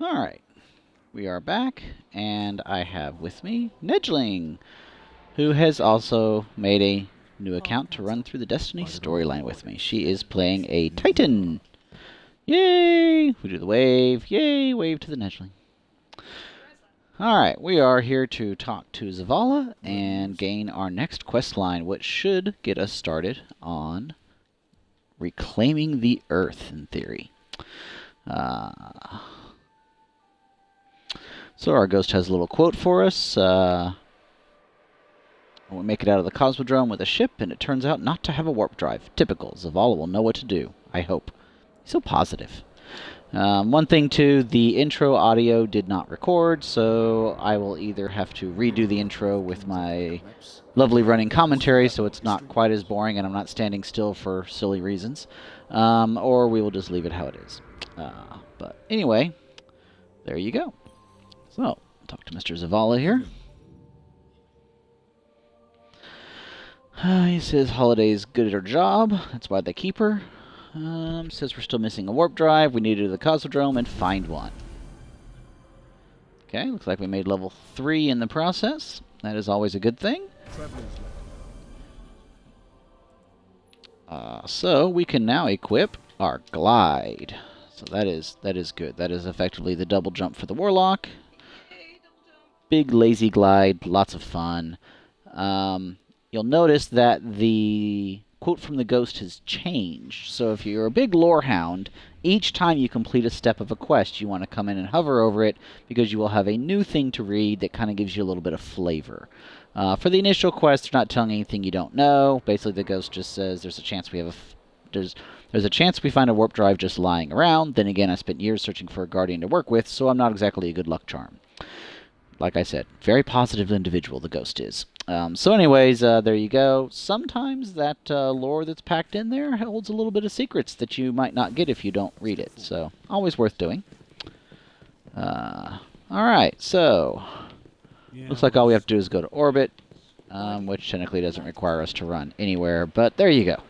Alright, we are back, and I have with me Nedgeling, who has also made a new account to run through the Destiny storyline with me. She is playing a Titan. Yay! We do the wave. Yay! Wave to the Nedgeling. Alright, we are here to talk to Zavala and gain our next quest line, which should get us started on reclaiming the Earth, in theory. So our ghost has a little quote for us. We make it out of the Cosmodrome with a ship, and it turns out not to have a warp drive. Typical. Zavala will know what to do, I hope. He's so positive. One thing, too, the intro audio did not record, so I will either have to redo the intro with my lovely running commentary so it's not quite as boring and I'm not standing still for silly reasons, or we will just leave it how it is. But anyway, there you go. So, talk to Mr. Zavala here. He says Holiday's good at her job. That's why they keep her. Says we're still missing a warp drive. We need to go to the Cosmodrome and find one. Okay, looks like we made level 3 in the process. That is always a good thing. So we can now equip our glide. So that is good. That is effectively the double jump for the Warlock. Big lazy glide, lots of fun. You'll notice that the quote from the ghost has changed. So if you're a big lore hound, each time you complete a step of a quest, you want to come in and hover over it because you will have a new thing to read that kind of gives you a little bit of flavor. For the initial quest, they're not telling anything you don't know. Basically, the ghost just says there's a chance we have there's a chance we find a warp drive just lying around. Then again, I spent years searching for a guardian to work with, so I'm not exactly a good luck charm. Like I said, very positive individual the ghost is. So anyways, there you go. Sometimes that lore that's packed in there holds a little bit of secrets that you might not get if you don't read it. So, always worth doing. Alright, so looks like all we have to do is go to orbit, which technically doesn't require us to run anywhere, but there you go.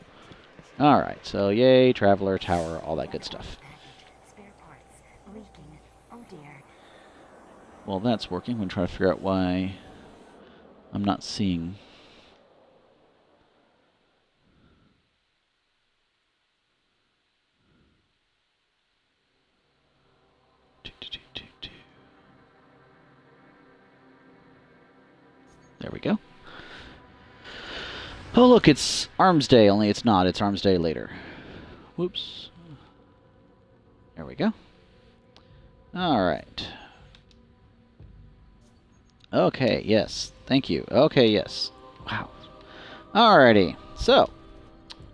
Alright, so yay, Traveler, Tower, all that good stuff. Well, that's working. I'm going to try to figure out why I'm not seeing. There we go. Oh, look, it's Arms Day, only it's not. It's Arms Day later. Whoops. There we go. All right. Okay, yes. Thank you. Okay, yes. Wow. Alrighty. So,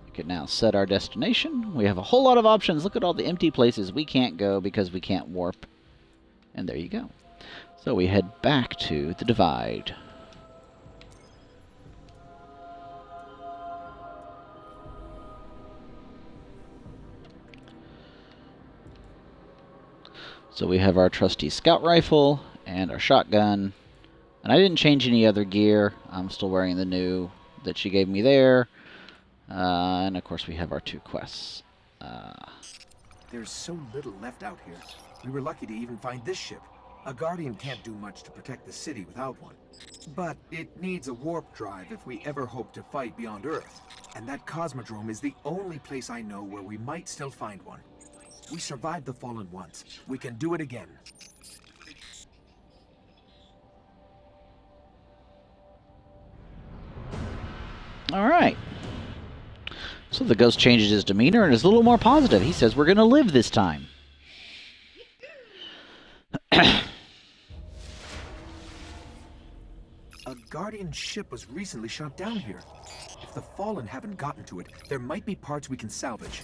we can now set our destination. We have a whole lot of options. Look at all the empty places we can't go because we can't warp. And there you go. So we head back to the Divide. So we have our trusty scout rifle and our shotgun. And I didn't change any other gear. I'm still wearing the new that she gave me there. And of course we have our 2 quests. There's so little left out here. We were lucky to even find this ship. A Guardian can't do much to protect the city without one. But it needs a warp drive if we ever hope to fight beyond Earth. And that Cosmodrome is the only place I know where we might still find one. We survived the Fallen once. We can do it again. Alright. So the ghost changes his demeanor and is a little more positive. He says we're going to live this time. A Guardian ship was recently shot down here. If the Fallen haven't gotten to it, there might be parts we can salvage.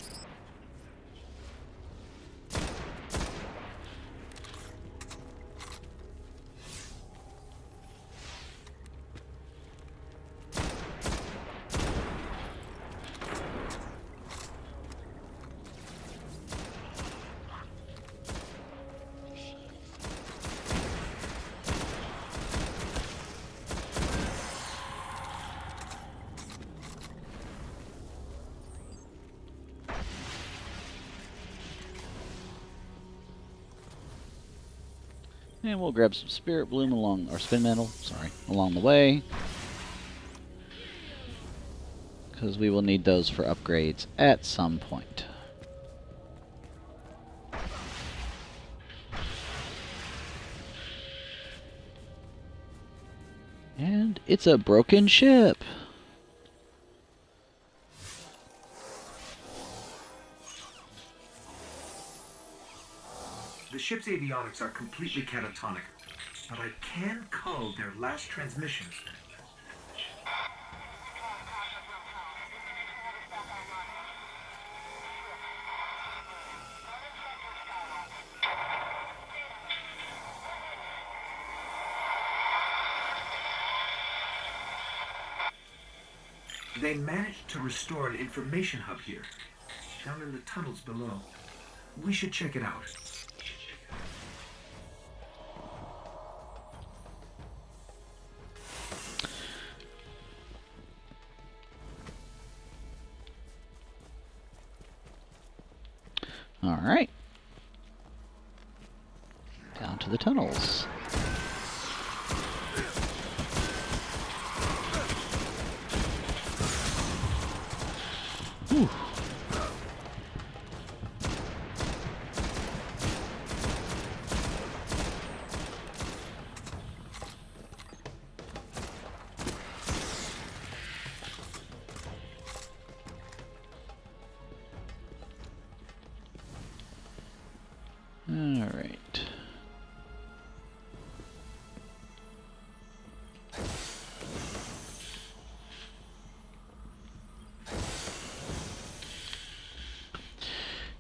And we'll grab some Spirit Bloom along, or Spin Metal, sorry, along the way. Because we will need those for upgrades at some point. And it's a broken ship. The ship's avionics are completely catatonic, but I can cull their last transmissions. They managed to restore an information hub here, down in the tunnels below. We should check it out. All right. Down to the tunnels. Whew. All right.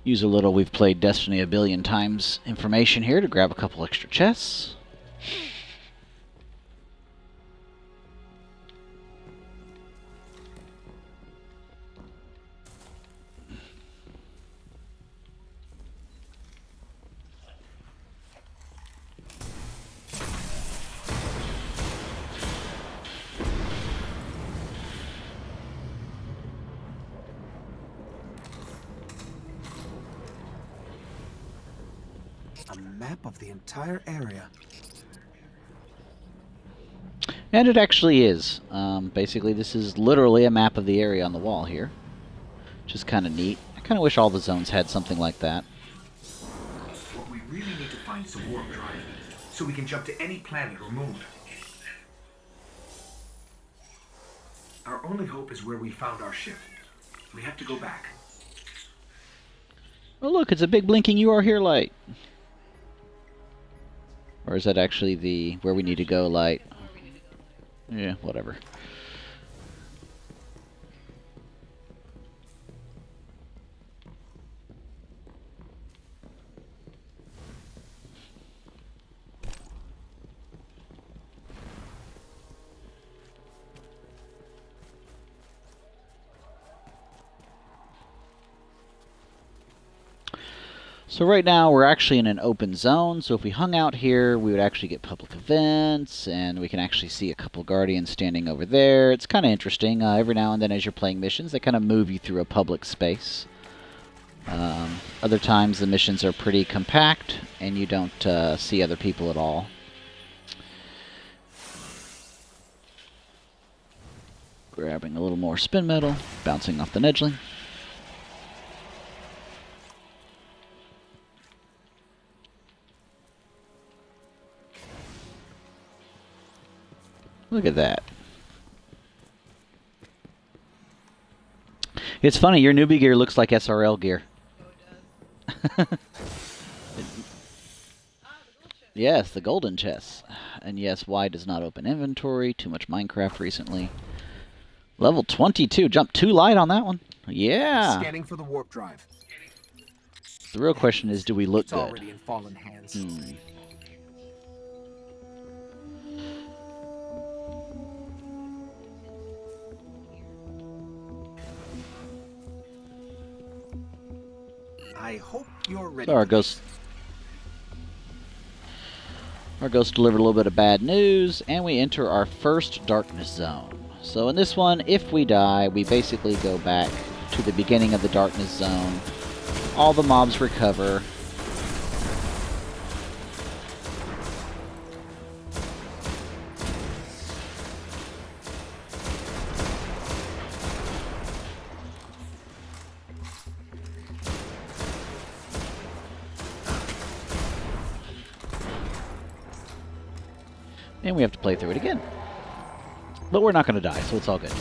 Use a little "we've played Destiny a billion times" information here to grab a couple extra chests. A map of the entire area. And it actually is. Basically, this is literally a map of the area on the wall here, which is kind of neat. I kind of wish all the zones had something like that. What we really need to find is a warp drive, so we can jump to any planet or moon. Our only hope is where we found our ship. We have to go back. Oh look, it's a big blinking "you are here" light. Or is that actually the "where we need to go" light? Yeah, whatever. So right now we're actually in an open zone, so if we hung out here we would actually get public events, and we can actually see a couple Guardians standing over there. It's kind of interesting. Every now and then as you're playing missions, they kind of move you through a public space. Other times the missions are pretty compact and you don't see other people at all. Grabbing a little more spin metal, bouncing off the Nedgeling. Look at that. It's funny, your newbie gear looks like SRL gear. Yes, the golden chest. And yes, Y does not open inventory. Too much Minecraft recently. Level 22. Jump 2 light on that one. Yeah. Scanning for the warp drive. The real question is, do we look It's good? already in fallen hands. I hope you're ready. So our ghost delivered a little bit of bad news, and we enter our first darkness zone. So in this one, if we die, we basically go back to the beginning of the darkness zone. All the mobs recover. And we have to play through it again. But we're not going to die, so it's all good.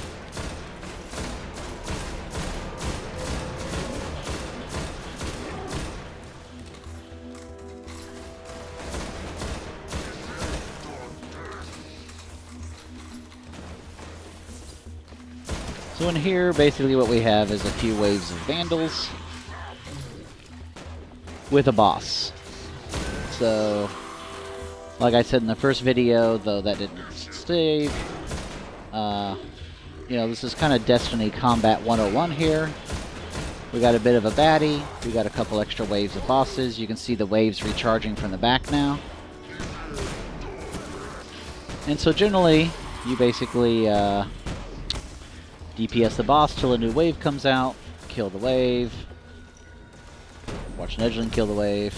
So in here, basically what we have is a few waves of vandals with a boss. So, like I said in the first video, though that didn't save, you know, this is kind of Destiny Combat 101 here. We got a bit of a baddie, we got a couple extra waves of bosses. You can see the waves recharging from the back now. And so generally, you basically, DPS the boss till a new wave comes out, kill the wave, watch an edgeling kill the wave.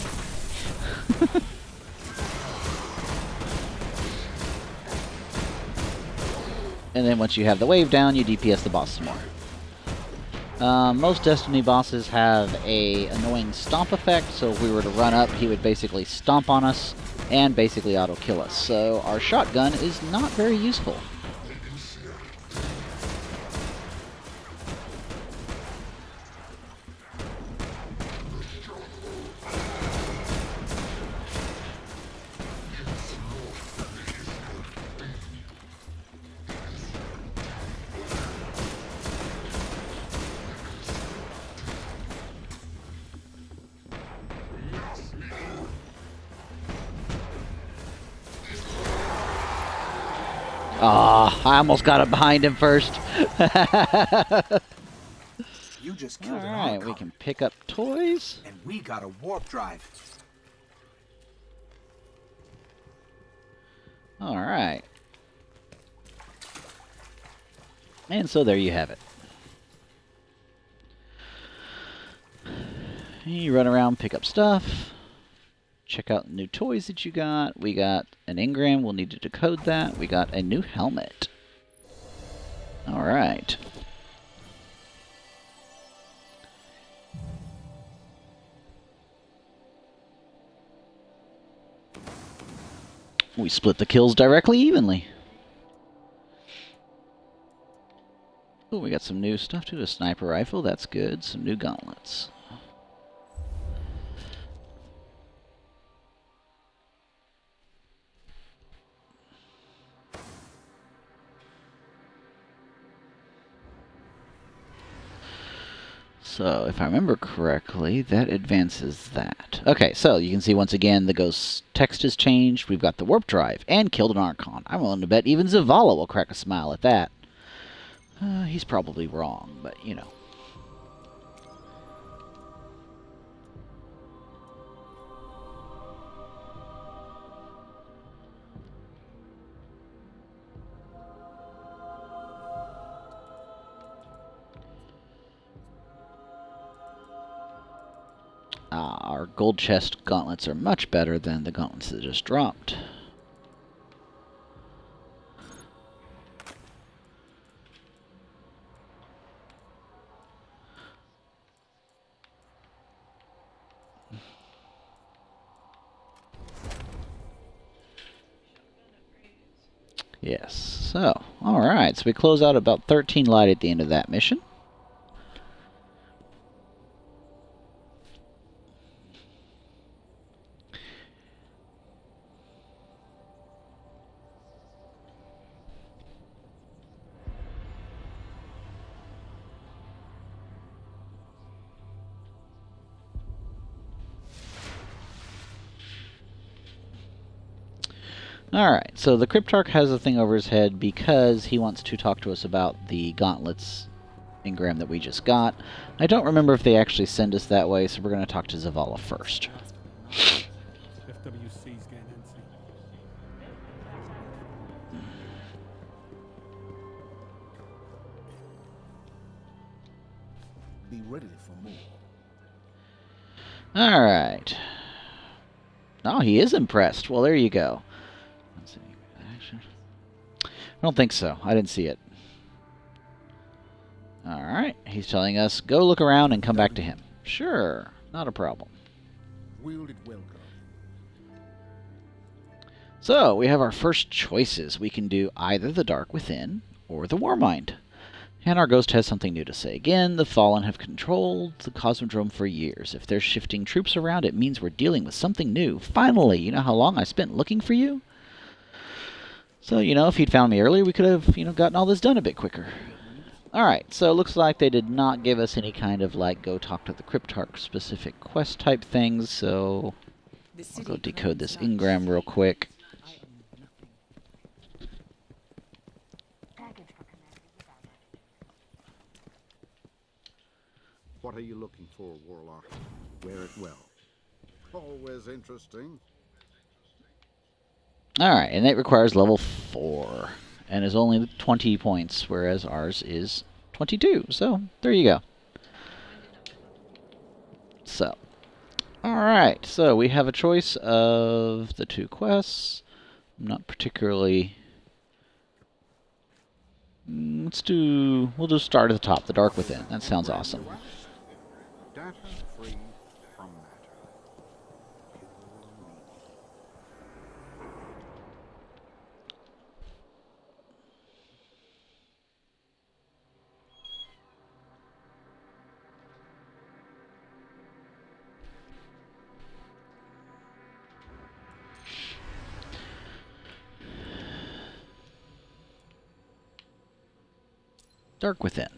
And then once you have the wave down, you DPS the boss some more. Most Destiny bosses have a annoying stomp effect, so if we were to run up, he would basically stomp on us and basically auto-kill us. So our shotgun is not very useful. Ah, I almost got it behind him first. You just killed an Alright, Archon, we can pick up toys. and we got a warp drive. Alright. And so there you have it. You run around, pick up stuff. Check out the new toys that you got. We got an engram. We'll need to decode that. We got a new helmet. Alright. We split the kills directly evenly. Oh, we got some new stuff too. A sniper rifle. That's good. Some new gauntlets. So, if I remember correctly, that advances that. Okay, so you can see once again the ghost text has changed. We've got the warp drive and killed an Archon. I'm willing to bet even Zavala will crack a smile at that. He's probably wrong, but you know. Our gold chest gauntlets are much better than the gauntlets that just dropped. Yes, so, alright, so we close out about 13 light at the end of that mission. Alright, so the Cryptarch has a thing over his head because he wants to talk to us about the gauntlets engram that we just got. I don't remember if they actually send us that way, so we're going to talk to Zavala first. FWC's getting antsy. Be ready for more. Alright. Oh, he is impressed. Well, there you go. Let's see. Action. I don't think so. I didn't see it. Alright. He's telling us, go look around and come back to him. Sure. Not a problem. Wielded welcome. So, we have our first choices. We can do either the Dark Within or the Warmind. And our ghost has something new to say. Again, the Fallen have controlled the Cosmodrome for years. If they're shifting troops around, it means we're dealing with something new. Finally! You know how long I spent looking for you? So, if he'd found me earlier, we could have, gotten all this done a bit quicker. Alright, so it looks like they did not give us any kind of, go talk to the Cryptarch specific quest type things, so I'll go decode this engram real quick. What are you looking for, Warlock? Wear it well. Always interesting. Alright, and it requires level 4, and is only 20 points, whereas ours is 22, so there you go. So, alright, so we have a choice of the 2 quests. I'm not particularly... we'll just start at the top, the Dark Within. That sounds awesome. Data free from matter. Dark Within.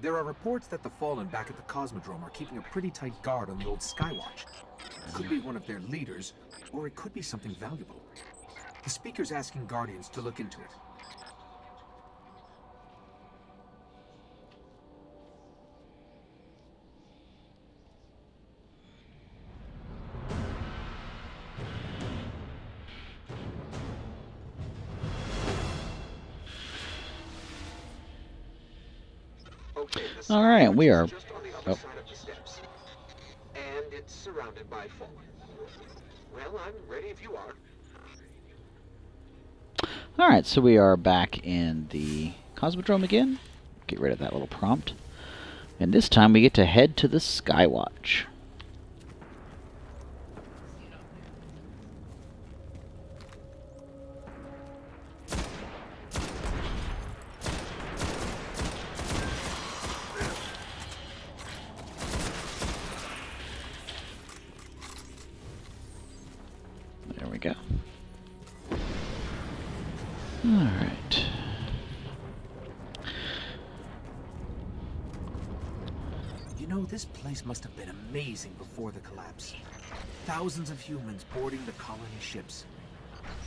There are reports that the Fallen back at the Cosmodrome are keeping a pretty tight guard on the old Skywatch. It could be one of their leaders, or it could be something valuable. The Speaker's asking Guardians to look into it. All right, we are... Just on the other side of the steps. And it's surrounded by Fallen. Well, I'm ready if you are. All right, so we are back in the Cosmodrome again. Get rid of that little prompt. And this time we get to head to the Skywatch. There we go. All right. You know, this place must have been amazing before the collapse. Thousands of humans boarding the colony ships,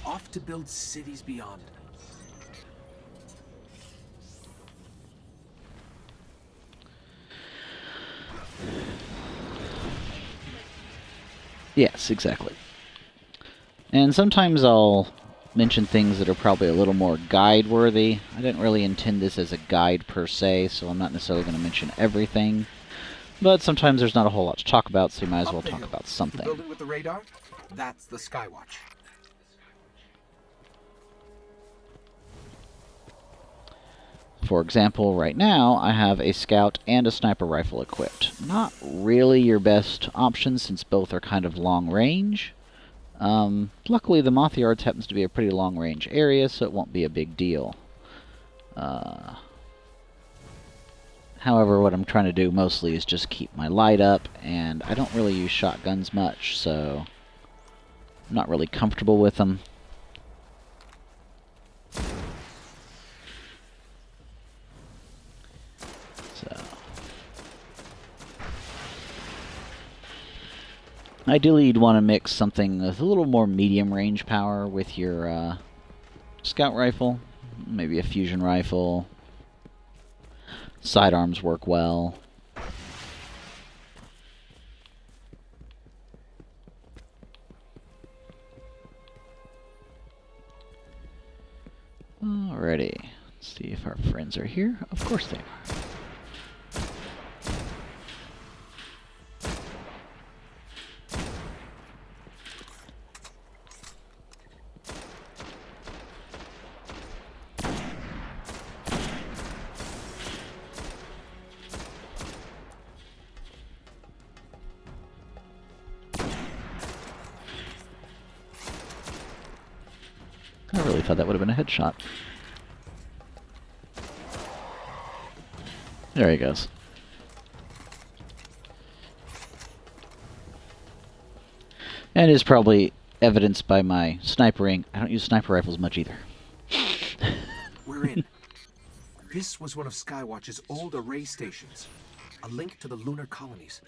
off to build cities beyond. Yes, exactly. And sometimes I'll mention things that are probably a little more guide-worthy. I didn't really intend this as a guide per se, so I'm not necessarily going to mention everything. But sometimes there's not a whole lot to talk about, so you might as well talk about The something. building with the radar? That's the Skywatch. For example, right now, I have a scout and a sniper rifle equipped. Not really your best option, since both are kind of long range. Luckily, the Moth Yards happens to be a pretty long range area, so it won't be a big deal. However, what I'm trying to do mostly is just keep my light up, and I don't really use shotguns much, so I'm not really comfortable with them. Ideally, you'd want to mix something with a little more medium range power with your scout rifle. Maybe a fusion rifle. Sidearms work well. Alrighty. Let's see if our friends are here. Of course they are. I really thought that would have been a headshot. There he goes. And is probably evidenced by my snipering. I don't use sniper rifles much either. We're in. This was one of Skywatch's old array stations. A link to the lunar colonies.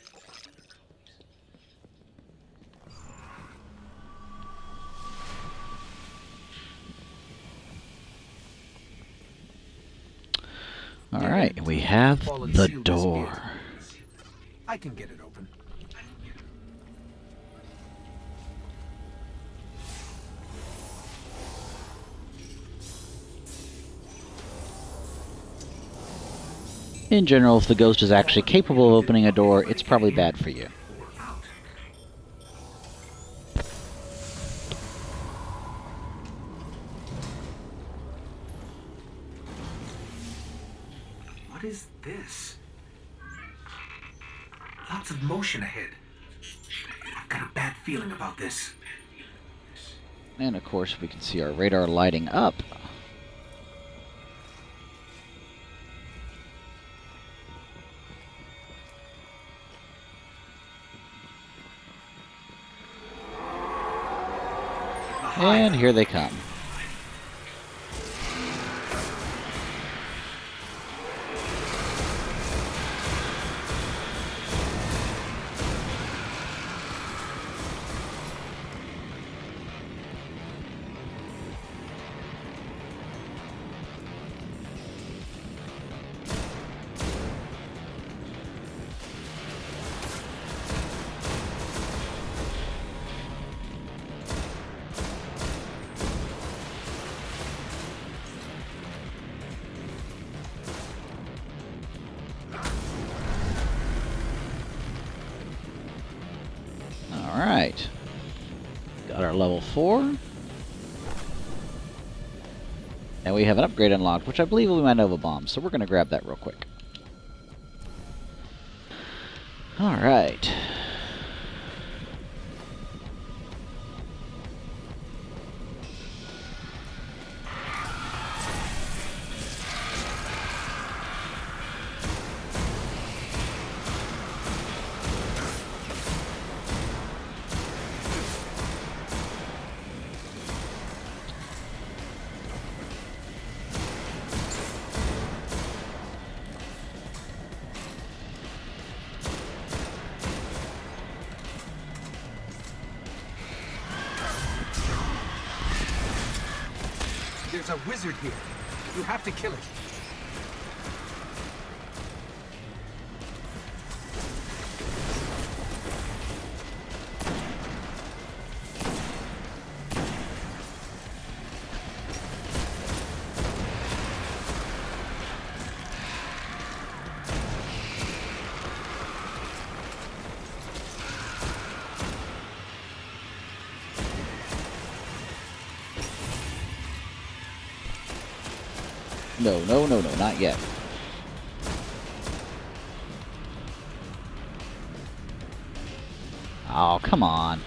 Alright, we have Fallen the seal door. disappeared. I can get it open. In general, if the ghost is actually capable of opening a door, it's probably bad for you. What is this? Lots of motion ahead. I've got a bad feeling about this. And of course, we can see our radar lighting up. And here they come. Alright. Got our level 4. And we have an upgrade unlocked, which I believe will be my Nova Bomb, so we're going to grab that real quick. Alright. There's a wizard here. You have to kill it. No, no, no, no, not yet. Oh, come on.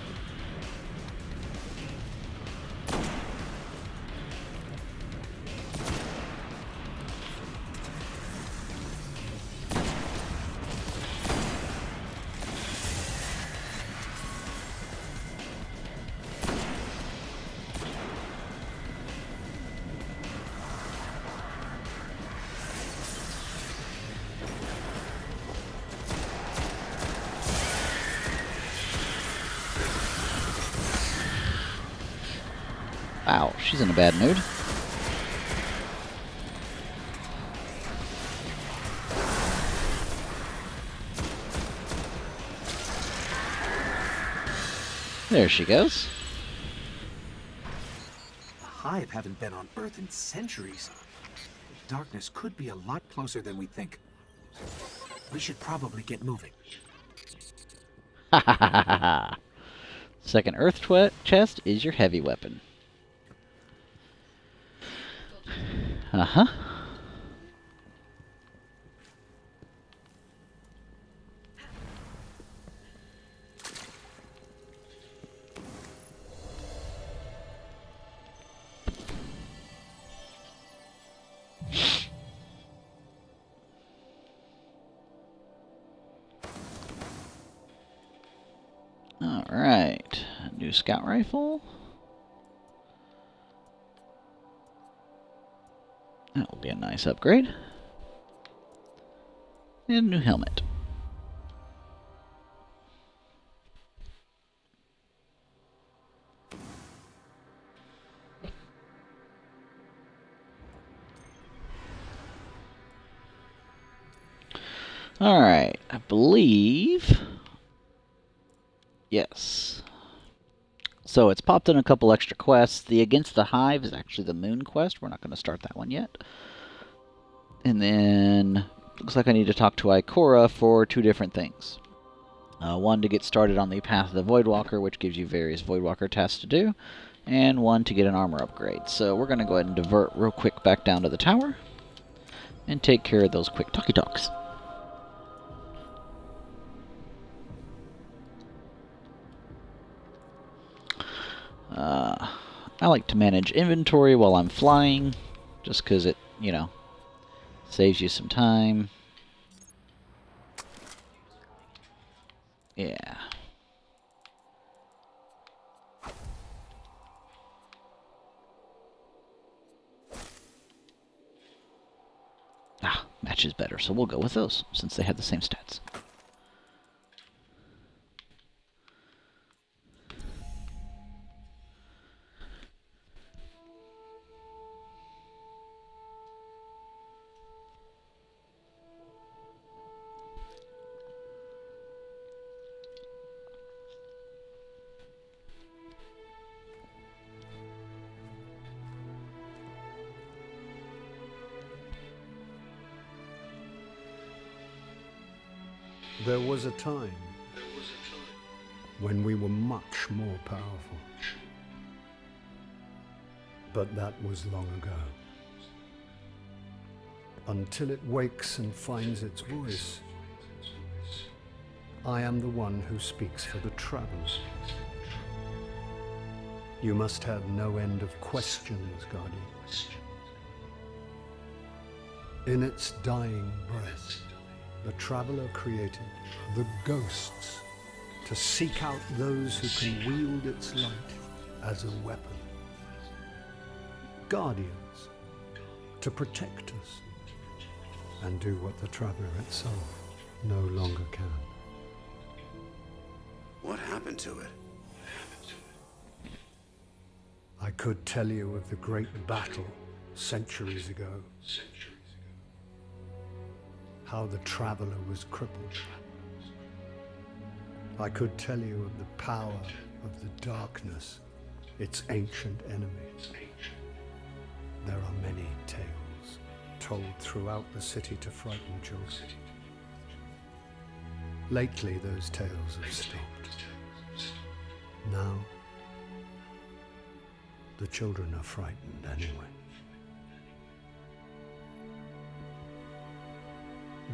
Wow, she's in a bad mood. There she goes. The Hive haven't been on Earth in centuries. Darkness could be a lot closer than we think. We should probably get moving. Ha ha ha ha ha. Second Earth chest is your heavy weapon. Uh-huh. Alright. New scout rifle. That will be a nice upgrade. And a new helmet. Alright, I believe... Yes. So it's popped in a couple extra quests. The Against the Hive is actually the Moon quest. We're not going to start that one yet. And then... Looks like I need to talk to Ikora for 2 different things. One to get started on the Path of the Voidwalker, which gives you various Voidwalker tasks to do. And one to get an armor upgrade. So we're going to go ahead and divert real quick back down to the tower. And take care of those quick talkie talks. I like to manage inventory while I'm flying, just because it, you know, saves you some time. Yeah. Matches better, so we'll go with those, since they have the same stats. There was a time when we were much more powerful. But that was long ago. Until it wakes and finds its voice, I am the one who speaks for the travelers. You must have no end of questions, Guardian. In its dying breath, the Traveler created the Ghosts to seek out those who can wield its light as a weapon. Guardians to protect us and do what the Traveler itself no longer can. What happened to it? I could tell you of the great battle centuries ago. How the Traveler was crippled. I could tell you of the power of the darkness, its ancient enemy. There are many tales told throughout the city to frighten children. Lately, those tales have stopped. Now, the children are frightened anyway.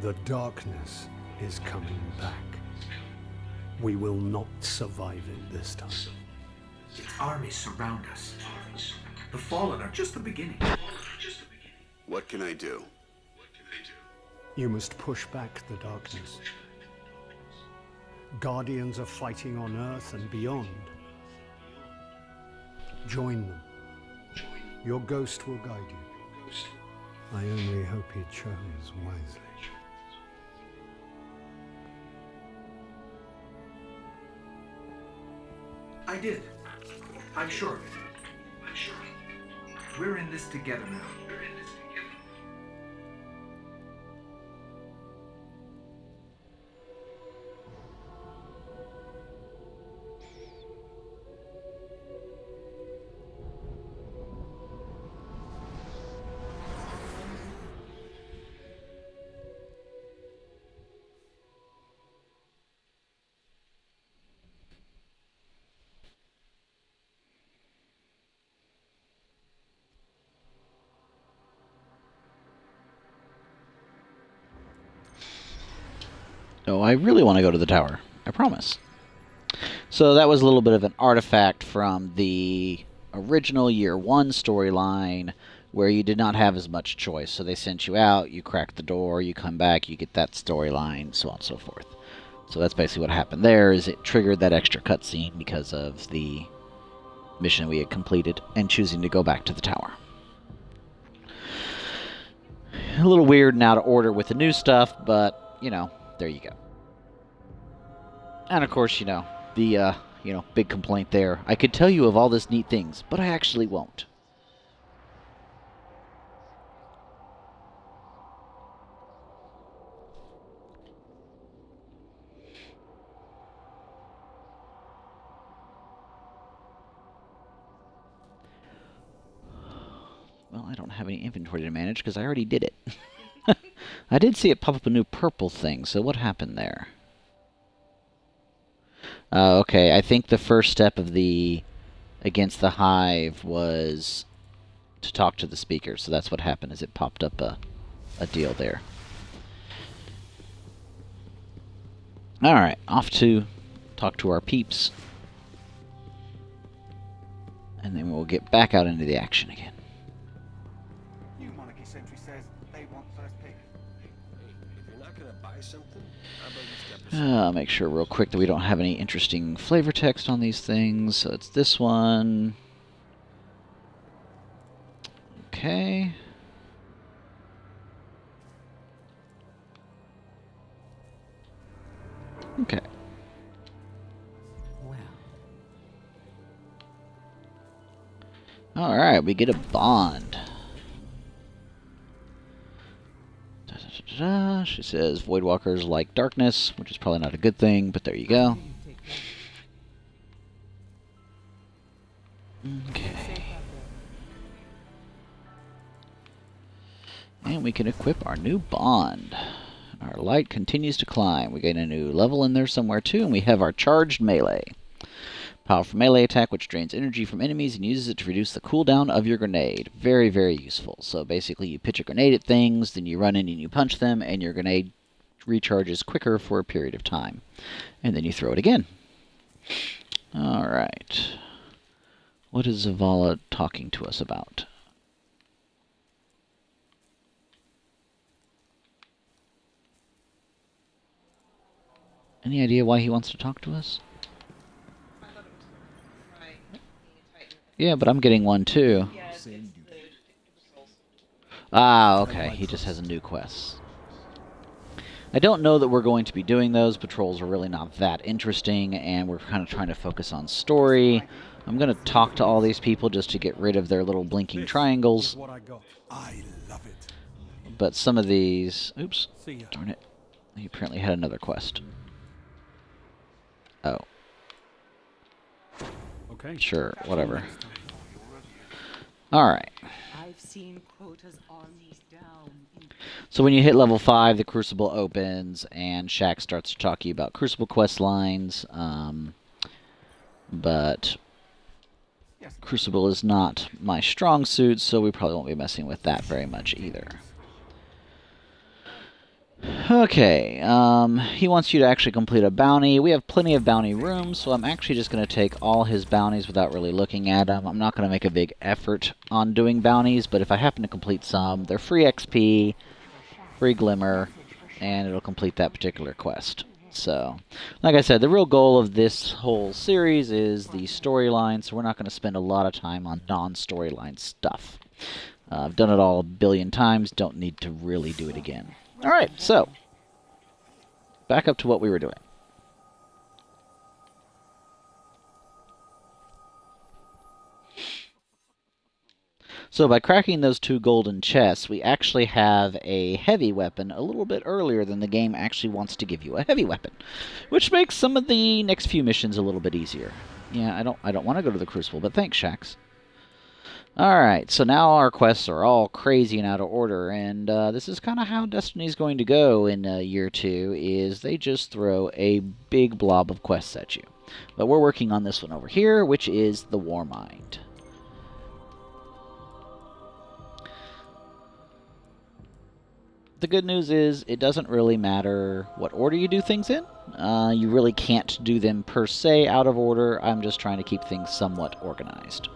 The darkness is coming back. We will not survive it this time. Its armies surround us. The Fallen are just the beginning. What can I do? You must push back the darkness. Guardians are fighting on Earth and beyond. Join them. Your ghost will guide you. I only hope he chose wisely. I did. I'm sure of it. We're in this together now. Oh, I really want to go to the tower. I promise. So that was a little bit of an artifact from the original Year 1 storyline where you did not have as much choice. So they sent you out, you crack the door, you come back, you get that storyline, so on and so forth. So that's basically what happened there, is it triggered that extra cutscene because of the mission we had completed and choosing to go back to the tower. A little weird and out of order with the new stuff, but, you know, there you go. And of course, you know, the, big complaint there. I could tell you of all this neat things, but I actually won't. Well, I don't have any inventory to manage because I already did it. I did see it pop up a new purple thing, so what happened there? Okay, I think the first step of the against the hive was to talk to the speaker, so that's what happened, is it popped up a deal there. Alright, off to talk to our peeps. And then we'll get back out into the action again. New Monarchy Sentry says they want first pick. Hey, if you're not gonna buy something, how about you step I'll make sure real quick that we don't have any interesting flavor text on these things. So it's this one. Okay. Okay. Alright, we get a bond. She says Voidwalkers like darkness, which is probably not a good thing, but there you go. Okay. And we can equip our new bond. Our light continues to climb. We get a new level in there somewhere too, and we have our charged melee. Powerful melee attack which drains energy from enemies and uses it to reduce the cooldown of your grenade. Very, very useful. So basically you pitch a grenade at things, then you run in and you punch them, and your grenade recharges quicker for a period of time. And then you throw it again. Alright. What is Zavala talking to us about? Any idea why he wants to talk to us? Yeah, but I'm getting one too. Ah, okay. He just has a new quest. I don't know that we're going to be doing those. Patrols are really not that interesting, and we're kind of trying to focus on story. I'm going to talk to all these people just to get rid of their little blinking triangles. I love it. But some of these... Oops. Darn it. He apparently had another quest. Oh. Okay. Sure, whatever. Alright. I've seen Crota's armies down. So when you hit level 5, the Crucible opens, and Shaxx starts to talk to you about Crucible quest lines. But Crucible is not my strong suit, so we probably won't be messing with that very much either. Okay, he wants you to actually complete a bounty. We have plenty of bounty rooms, so I'm actually just going to take all his bounties without really looking at them. I'm not going to make a big effort on doing bounties, but if I happen to complete some, they're free XP, free Glimmer, and it'll complete that particular quest. So, like I said, the real goal of this whole series is the storyline, so we're not going to spend a lot of time on non-storyline stuff. I've done it all a billion times, don't need to really do it again. Alright, so, back up to what we were doing. So by cracking those 2 golden chests, we actually have a heavy weapon a little bit earlier than the game actually wants to give you a heavy weapon, which makes some of the next few missions a little bit easier. Yeah, I don't want to go to the Crucible, but thanks, Shaxx. Alright, so now our quests are all crazy and out of order, and this is kind of how Destiny's going to go in year 2, is they just throw a big blob of quests at you. But we're working on this one over here, which is the Warmind. The good news is, it doesn't really matter what order you do things in. You really can't do them per se out of order. I'm just trying to keep things somewhat organized.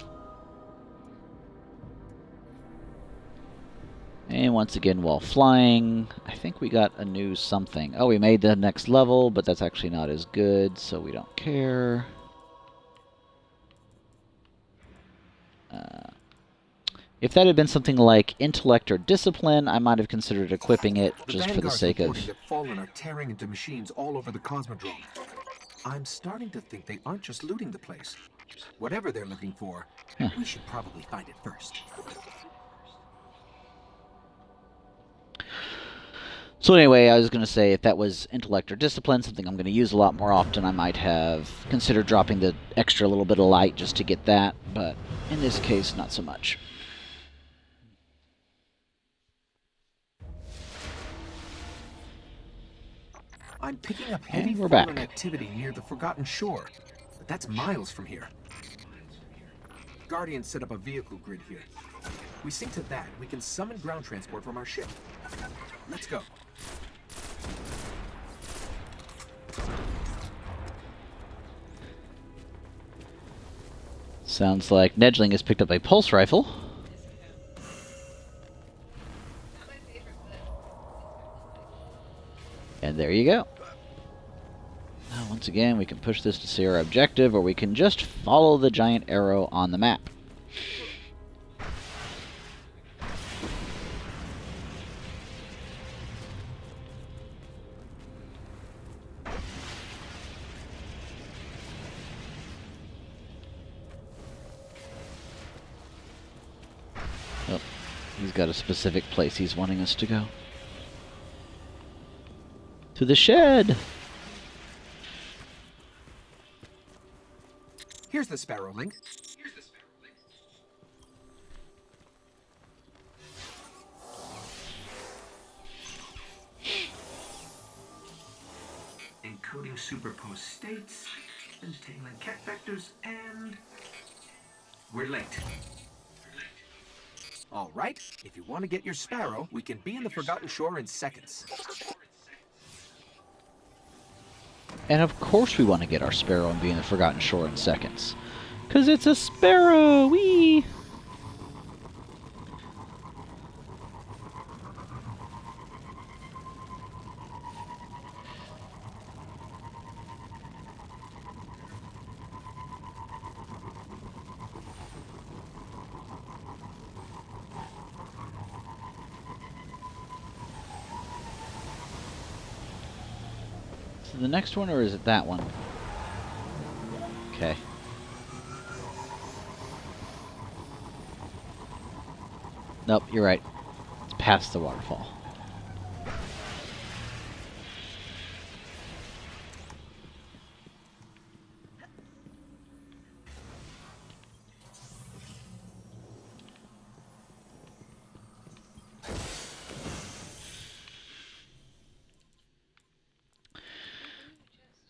And once again, while flying, I think we got a new something. Oh, we made the next level, but that's actually not as good, so we don't care. If that had been something like intellect or discipline, I might have considered equipping it just for the sake of... that Fallen are tearing into machines all over the Cosmodrome. I'm starting to think they aren't just looting the place. Whatever they're looking for, we should probably find it first. So anyway, I was going to say if that was intellect or discipline, something I'm going to use a lot more often, I might have considered dropping the extra little bit of light just to get that, but in this case, not so much. I'm picking up heavy we're Fallen back. activity near the Forgotten Shore, but that's miles from here. Guardians set up a vehicle grid here. We sync to that, we can summon ground transport from our ship. Let's go. Sounds like Nedgeling has picked up a pulse rifle. And there you go. Now, once again, we can push this to see our objective, or we can just follow the giant arrow on the map. Oh, he's got a specific place he's wanting us to go. To the shed! Here's the Sparrow link. Encoding superposed states, entangling cat vectors, and we're late. All right, if you want to get your Sparrow, we can be in the Forgotten Shore in seconds. And of course we want to get our Sparrow and be in the Forgotten Shore in seconds. 'Cause it's a Sparrow! Whee! The next one, or is it that one? Okay. Nope, you're right. It's past the waterfall.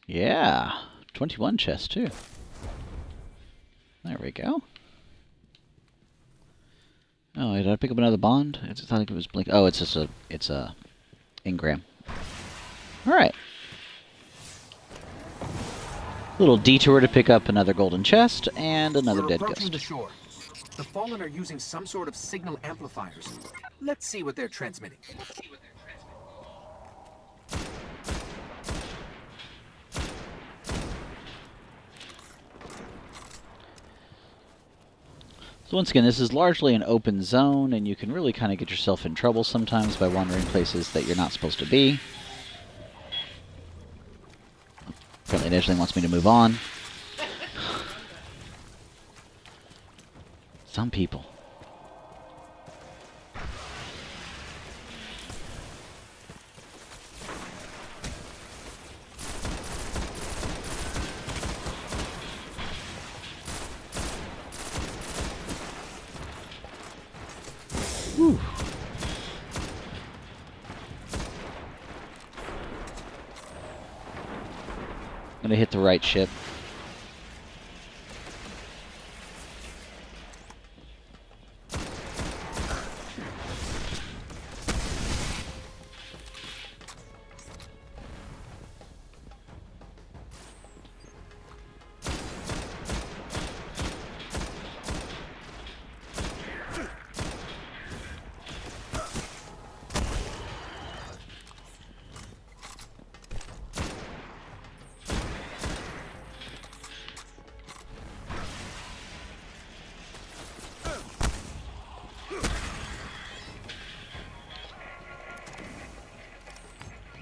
Yeah, 21 chests too. There we go. Oh, did I pick up another bond? I thought it was blink. Oh, it's just a engram. All right. Little detour to pick up another golden chest and another dead approaching ghost. the shore. The Fallen are using some sort of signal amplifiers. Let's see what they're transmitting. So once again, this is largely an open zone, and you can really kind of get yourself in trouble sometimes by wandering places that you're not supposed to be. Apparently Nedgeling wants me to move on. Some people. Whew. I'm gonna hit the right ship.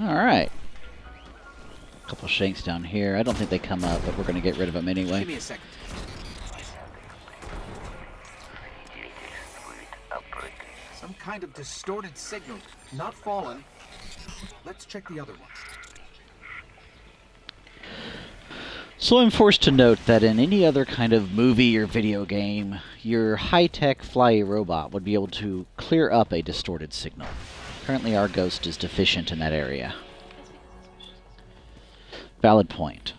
Alright. A couple shanks down here. I don't think they come up, but we're going to get rid of them anyway. Give me a second. Some kind of distorted signal. Not fallen. Let's check the other one. So I'm forced to note that in any other kind of movie or video game, your high-tech flyy robot would be able to clear up a distorted signal. Currently our Ghost is deficient in that area. Valid point.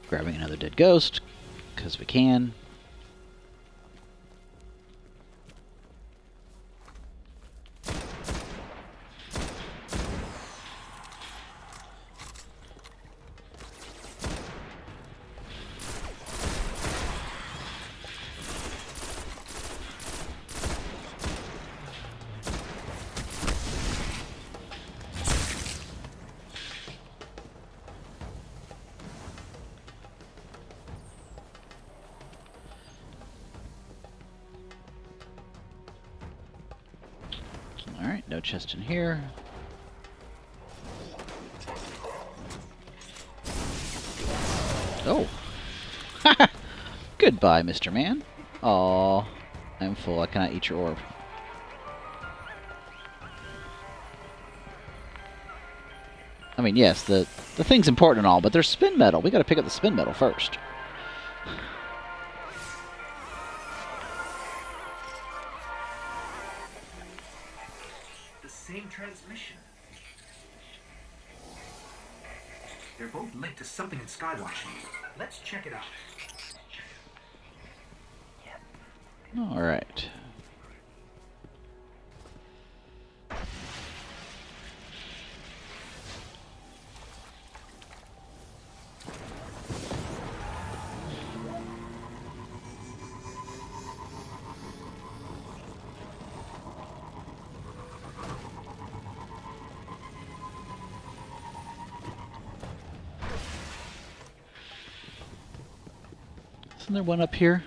Grabbing another dead ghost, because we can. Alright, no chest in here. Oh! Goodbye, Mr. Man. Aw, I'm full. I cannot eat your orb. I mean, yes, the thing's important and all, but there's spin metal. We gotta pick up the spin metal first. The same transmission. They're both linked to something in Skywatch. Let's check it out. Alright. Isn't there one up here?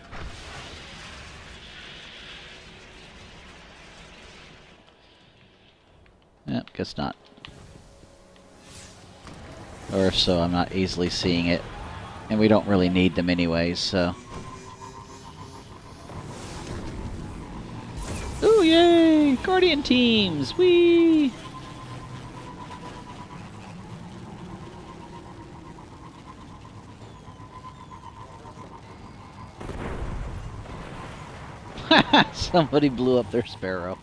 Yep, guess not. Or if so, I'm not easily seeing it. And we don't really need them anyways, so... Ooh, yay! Guardian teams! Whee! Somebody blew up their sparrow.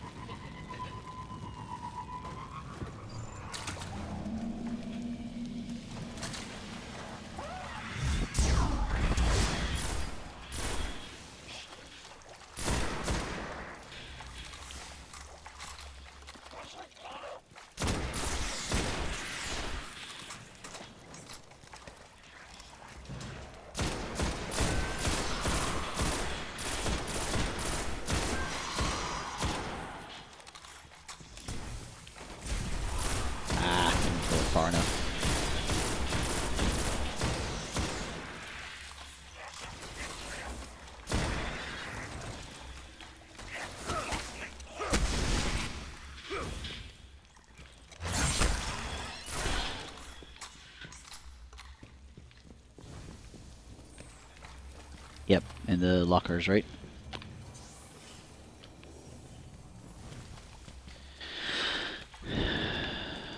Far enough. Yep, in the lockers, right?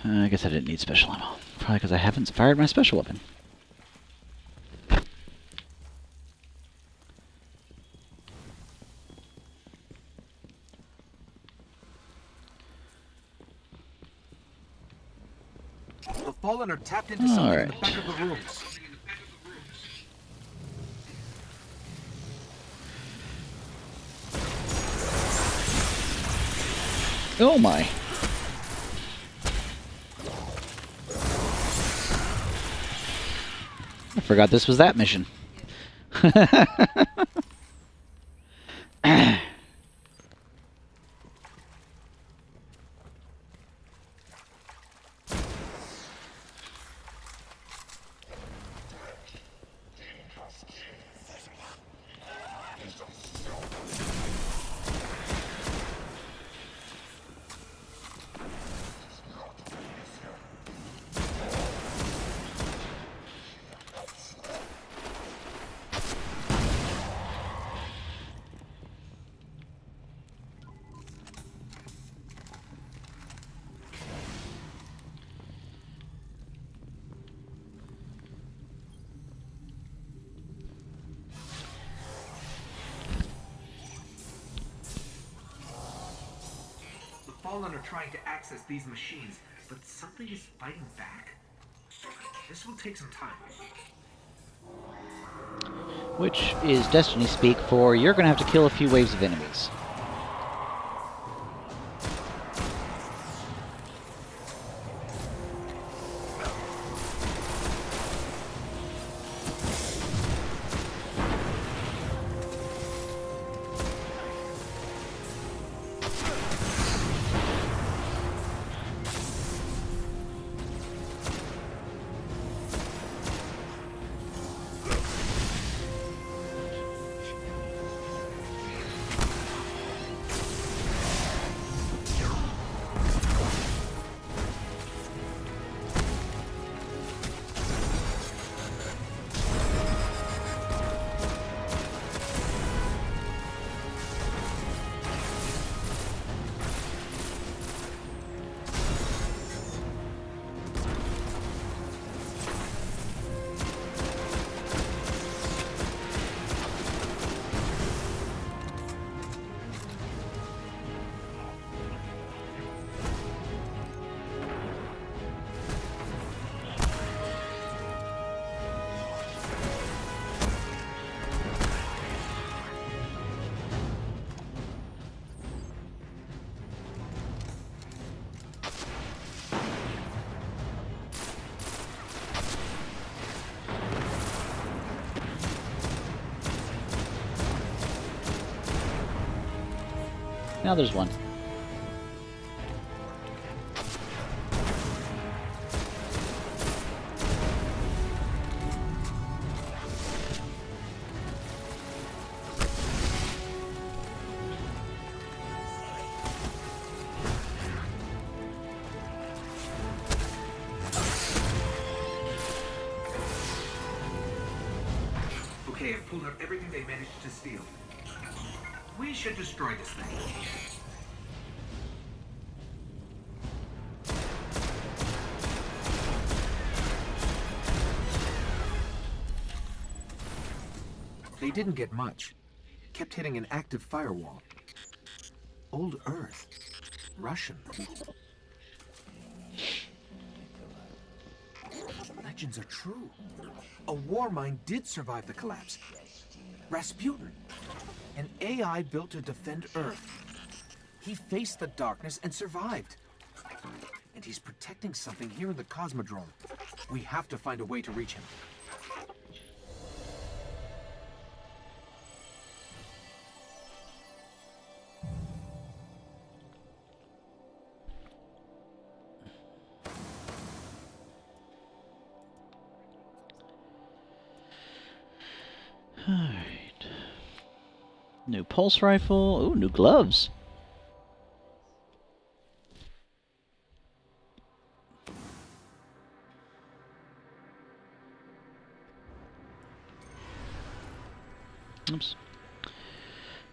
I guess I didn't need special ammo. Probably because I haven't fired my special weapon. The Fallen are tapped into something in the back of the rooms. Oh my. I forgot this was that mission. Fallen are trying to access these machines, but something is fighting back. This will take some time. Which is Destiny speak for you're going to have to kill a few waves of enemies. Now there's one. Okay, I've pulled out everything they managed to steal. We should destroy this thing. They didn't get much. Kept hitting an active firewall. Old Earth. Russian. Legends are true. A war mine did survive the collapse. Rasputin. An AI built to defend Earth. He faced the darkness and survived. And he's protecting something here in the Cosmodrome. We have to find a way to reach him. Alright. New pulse rifle. Ooh, new gloves. Oops.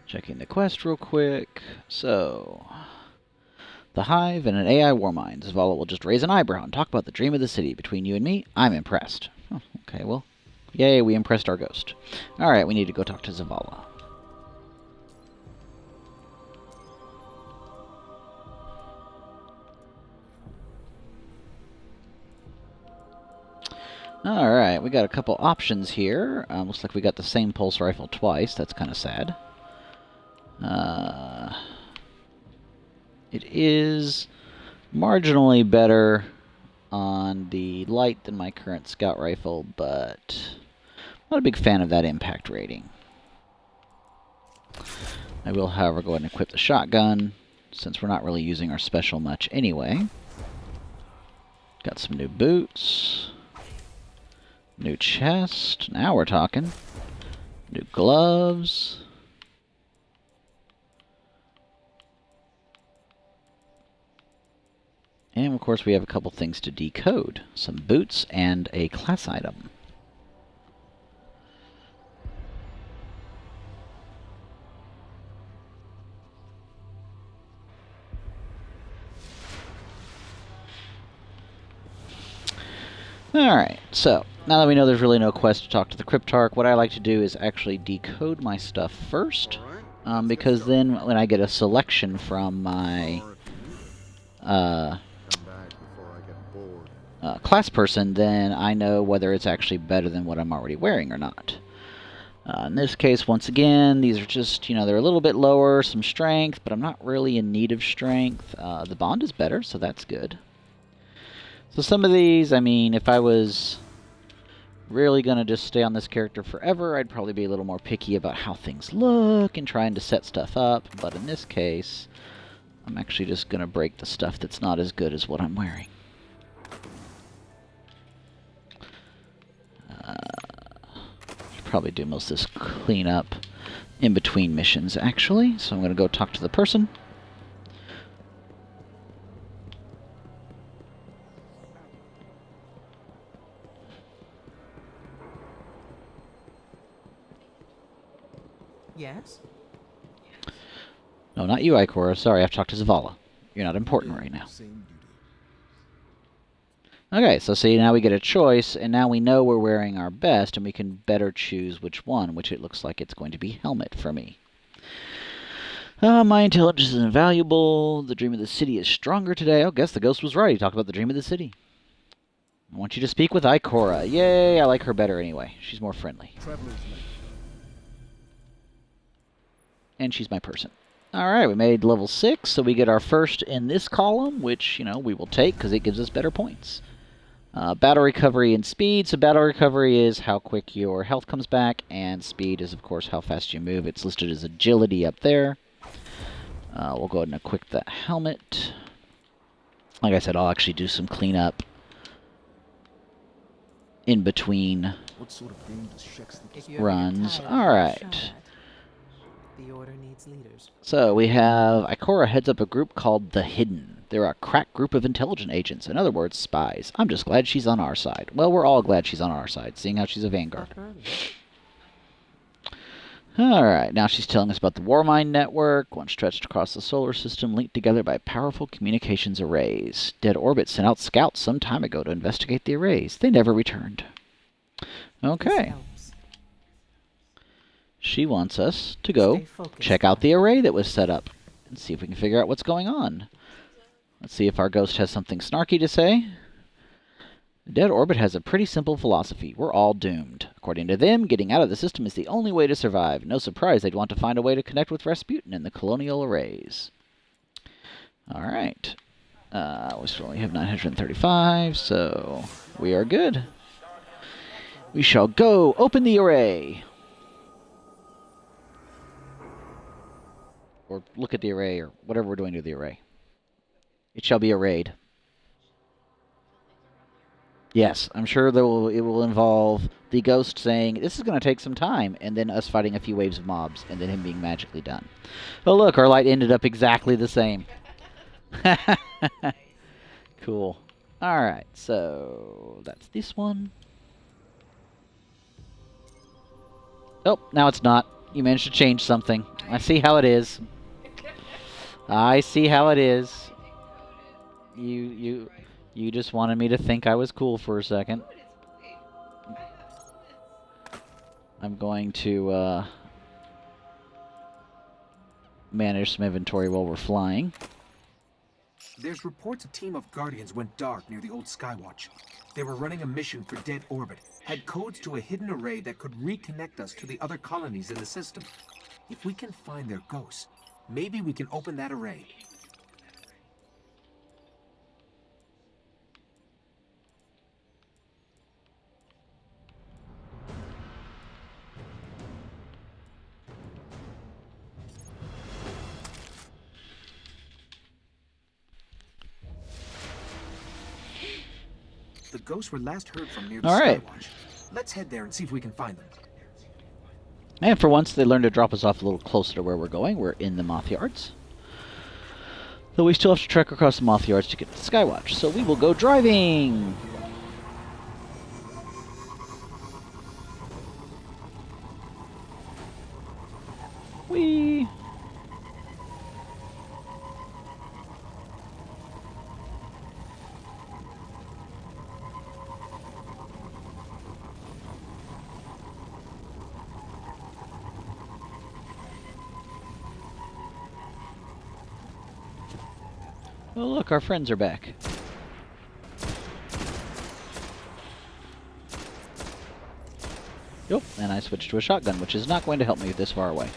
Checking the quest real quick. So, the Hive and an AI Warmind. Zavala will just raise an eyebrow and talk about the dream of the city. Between you and me, I'm impressed. Oh, okay, well, yay, we impressed our ghost. Alright, we need to go talk to Zavala. Alright, we got a couple options here. Looks like we got the same pulse rifle twice. That's kind of sad. It is marginally better on the light than my current scout rifle, but I'm not a big fan of that impact rating. I will, however, go ahead and equip the shotgun, since we're not really using our special much anyway. Got some new boots. New chest. Now we're talking. New gloves. And of course we have a couple things to decode. Some boots and a class item. Alright, so now that we know there's really no quest to talk to the Cryptarch, what I like to do is actually decode my stuff first, because then when I get a selection from my Come back before I get bored. class person, then I know whether it's actually better than what I'm already wearing or not. In this case, once again, these are just, they're a little bit lower, some strength, but I'm not really in need of strength. The bond is better, so that's good. So some of these, I mean, if I was really going to just stay on this character forever, I'd probably be a little more picky about how things look and trying to set stuff up. But in this case, I'm actually just going to break the stuff that's not as good as what I'm wearing. Probably do most of this cleanup in between missions, actually. So I'm going to go talk to the person. Yes? No, not you, Ikora. Sorry, I have to talk to Zavala. You're not important right now. Okay, so see, now we get a choice, and now we know we're wearing our best, and we can better choose which one, which it looks like it's going to be helmet for me. My intelligence is invaluable. The dream of the city is stronger today. Oh, guess the ghost was right. He talked about the dream of the city. I want you to speak with Ikora. Yay, I like her better anyway. She's more friendly. And she's my person. Alright, we made level 6, so we get our first in this column, which, we will take because it gives us better points. Battle recovery and speed. So battle recovery is how quick your health comes back, and speed is, of course, how fast you move. It's listed as agility up there. We'll go ahead and equip that helmet. Like I said, I'll actually do some cleanup in between runs. Alright. The order needs leaders. So we have Ikora heads up a group called The Hidden. They're a crack group of intelligent agents. In other words, spies. I'm just glad she's on our side. Well, we're all glad she's on our side, seeing how she's a vanguard. Alright, now she's telling us about the Warmind network, one stretched across the solar system, linked together by powerful communications arrays. Dead Orbit sent out scouts some time ago to investigate the arrays. They never returned. Okay. She wants us to go check out the array that was set up and see if we can figure out what's going on. Let's see if our ghost has something snarky to say. Dead Orbit has a pretty simple philosophy. We're all doomed. According to them, getting out of the system is the only way to survive. No surprise they'd want to find a way to connect with Rasputin and the colonial arrays. Alright. We still only have 935, so we are good. We shall go open the array. Or look at the array, or whatever we're doing to the array. It shall be a raid. Yes, I'm sure it will involve the ghost saying, this is going to take some time, and then us fighting a few waves of mobs, and then him being magically done. Oh look, our light ended up exactly the same. Cool. Alright, so that's this one. Oh, now it's not. You managed to change something. I see how it is. I see how it is. You just wanted me to think I was cool for a second. I'm going to manage some inventory while we're flying. There's reports a team of Guardians went dark near the old Skywatch. They were running a mission for Dead Orbit, had codes to a hidden array that could reconnect us to the other colonies in the system. If we can find their ghosts, maybe we can open that array. The ghosts were last heard from near the Skywatch. Let's head there and see if we can find them. And for once, they learned to drop us off a little closer to where we're going. We're in the Moth Yards. Though we still have to trek across the Moth Yards to get to the Skywatch. So we will go driving! Whee! Oh, look, our friends are back. Yep, and I switched to a shotgun, which is not going to help me this far away.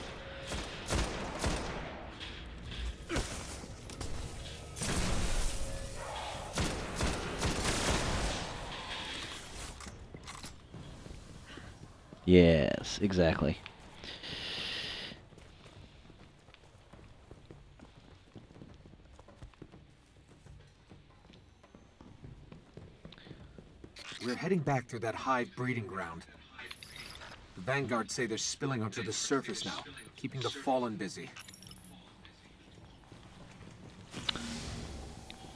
Yes, exactly. We're heading back through that hive breeding ground. The Vanguard say they're spilling onto the surface now, keeping the Fallen busy.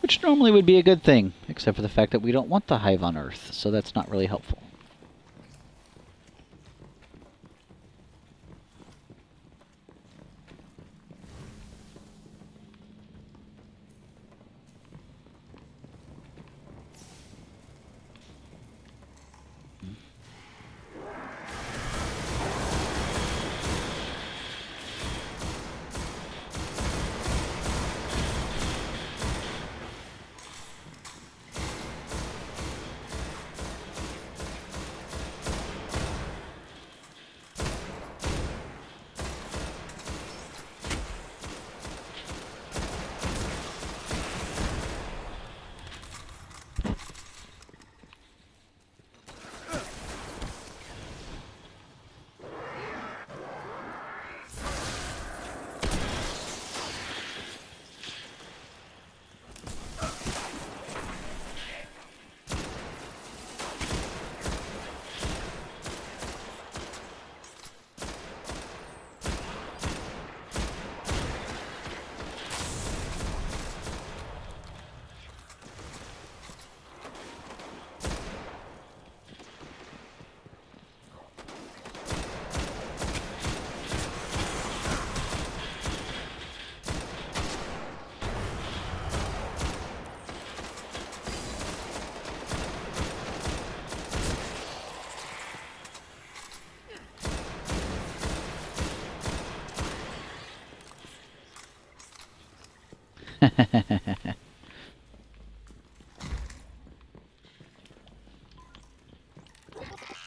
Which normally would be a good thing, except for the fact that we don't want the hive on Earth, so that's not really helpful.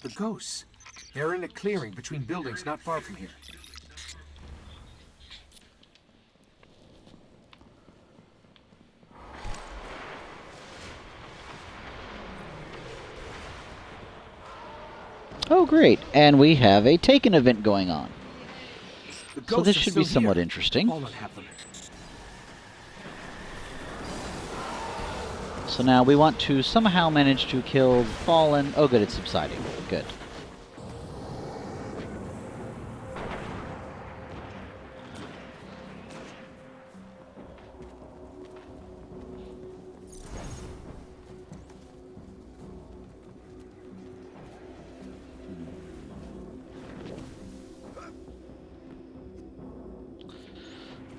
The ghosts. They're in a clearing between buildings not far from here. Oh, great. And we have a Taken event going on. The So ghosts this are should be still somewhat here. interesting. Fallen have them. So now we want to somehow manage to kill Fallen. Oh, good, it's subsiding. Good.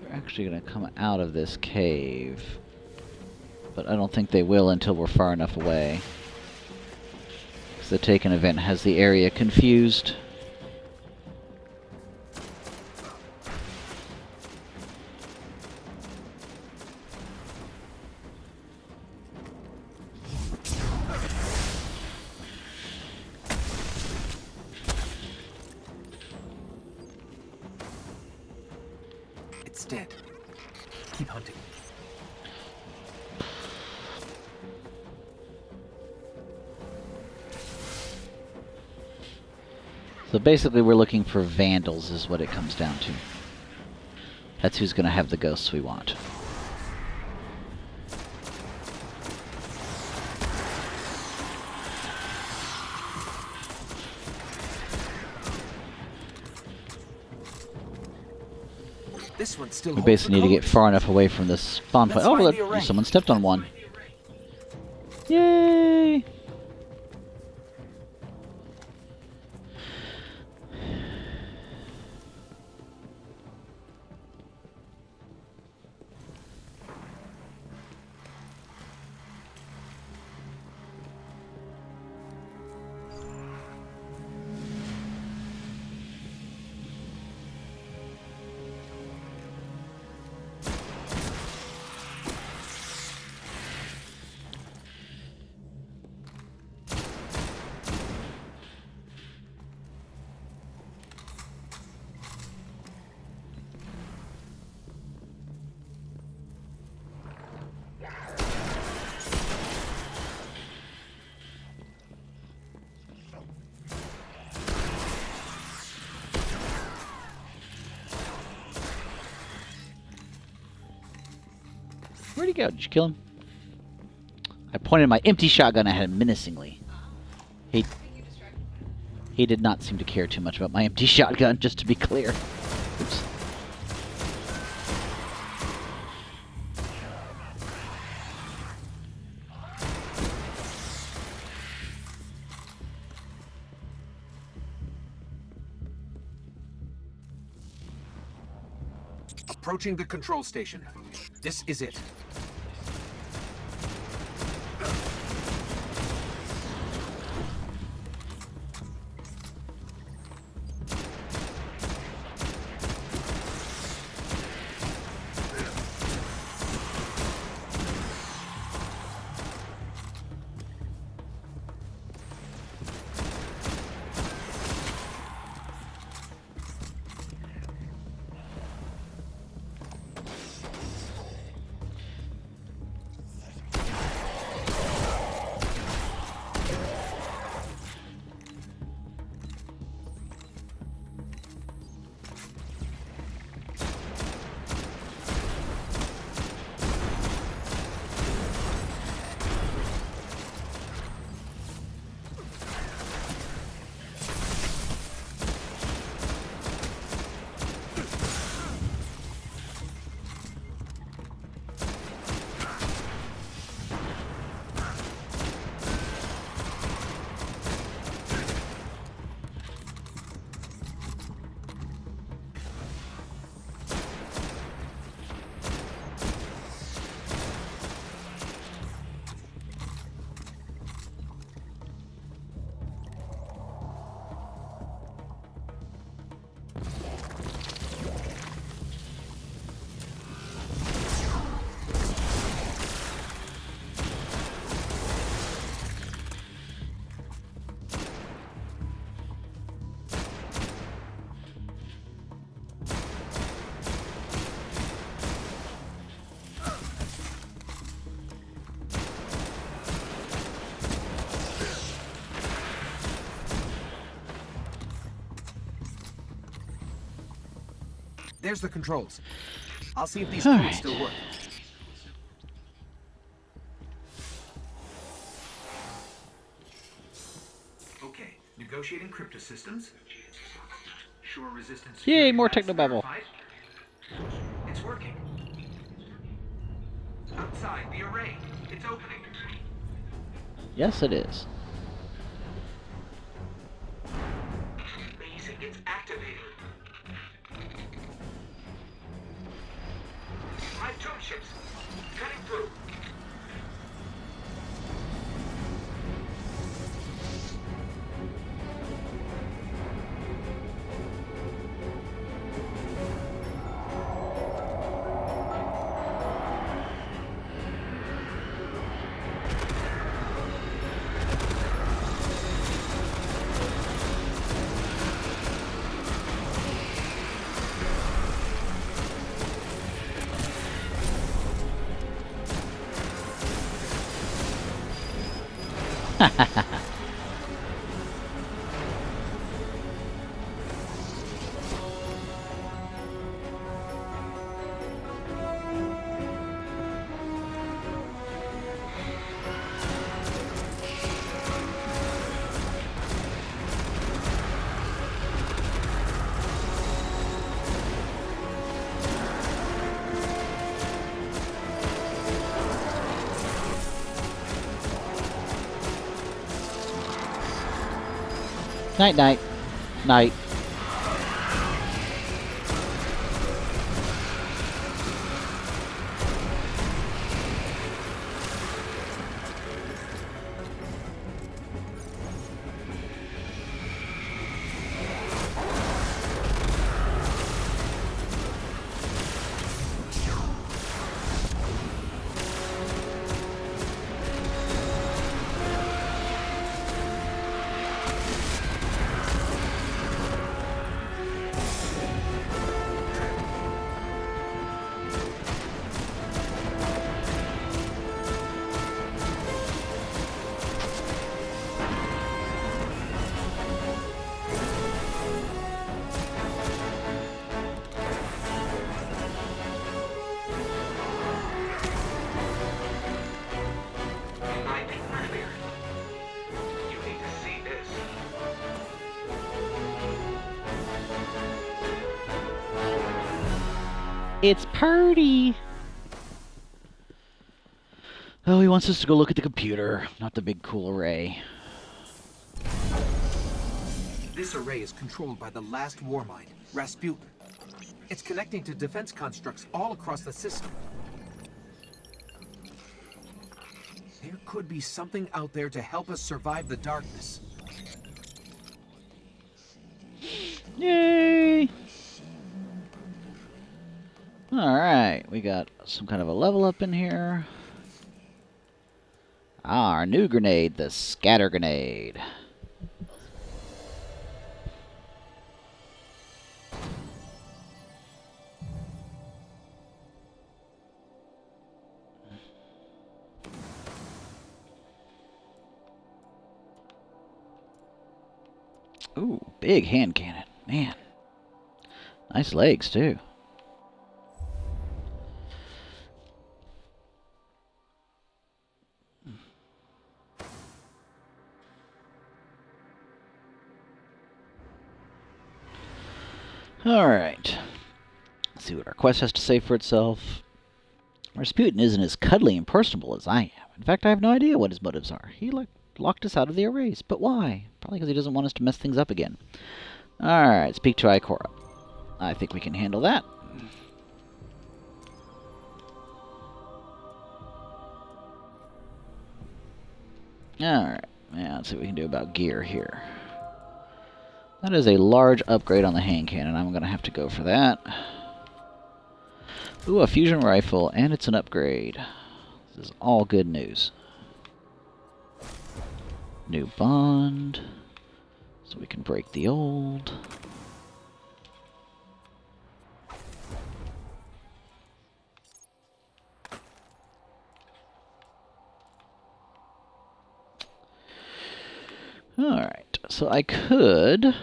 They're actually going to come out of this cave. But I don't think they will until we're far enough away. Because the Taken event has the area confused. It's dead. Keep hunting. So basically we're looking for vandals is what it comes down to. That's who's going to have the ghosts we want. This one still We holds basically the need to get codes. far enough away from this spawn point. Let's Oh, find look, the array. someone stepped on one. Yay! Where'd he go? Did you kill him? I pointed my empty shotgun at him menacingly. He did not seem to care too much about my empty shotgun, just to be clear. Oops. Approaching the control station. This is it. There's the controls. I'll see if these All tools right. still work. Okay, negotiating crypto systems. Sure resistance. Yay, security more labs technobabble. verified. It's working. Outside the array. It's opening. Yes, it is. Amazing, it's activated. 5 tomb ships. Cutting through. Night, night. Night. It's Purdy! Oh, he wants us to go look at the computer, not the big cool array. This array is controlled by the last Warmind, Rasputin. It's connecting to defense constructs all across the system. There could be something out there to help us survive the darkness. Yay! Alright, we got some kind of a level up in here. Ah, our new grenade, the scatter grenade. Ooh, big hand cannon. Man. Nice legs, too. Alright. Let's see what our quest has to say for itself. Rasputin isn't as cuddly and personable as I am. In fact, I have no idea what his motives are. He locked us out of the arrays. But why? Probably because he doesn't want us to mess things up again. Alright, speak to Ikora. I think we can handle that. Alright, yeah, let's see what we can do about gear here. That is a large upgrade on the hand cannon. I'm going to have to go for that. Ooh, a fusion rifle, and it's an upgrade. This is all good news. New bond. So we can break the old. Alright, so I could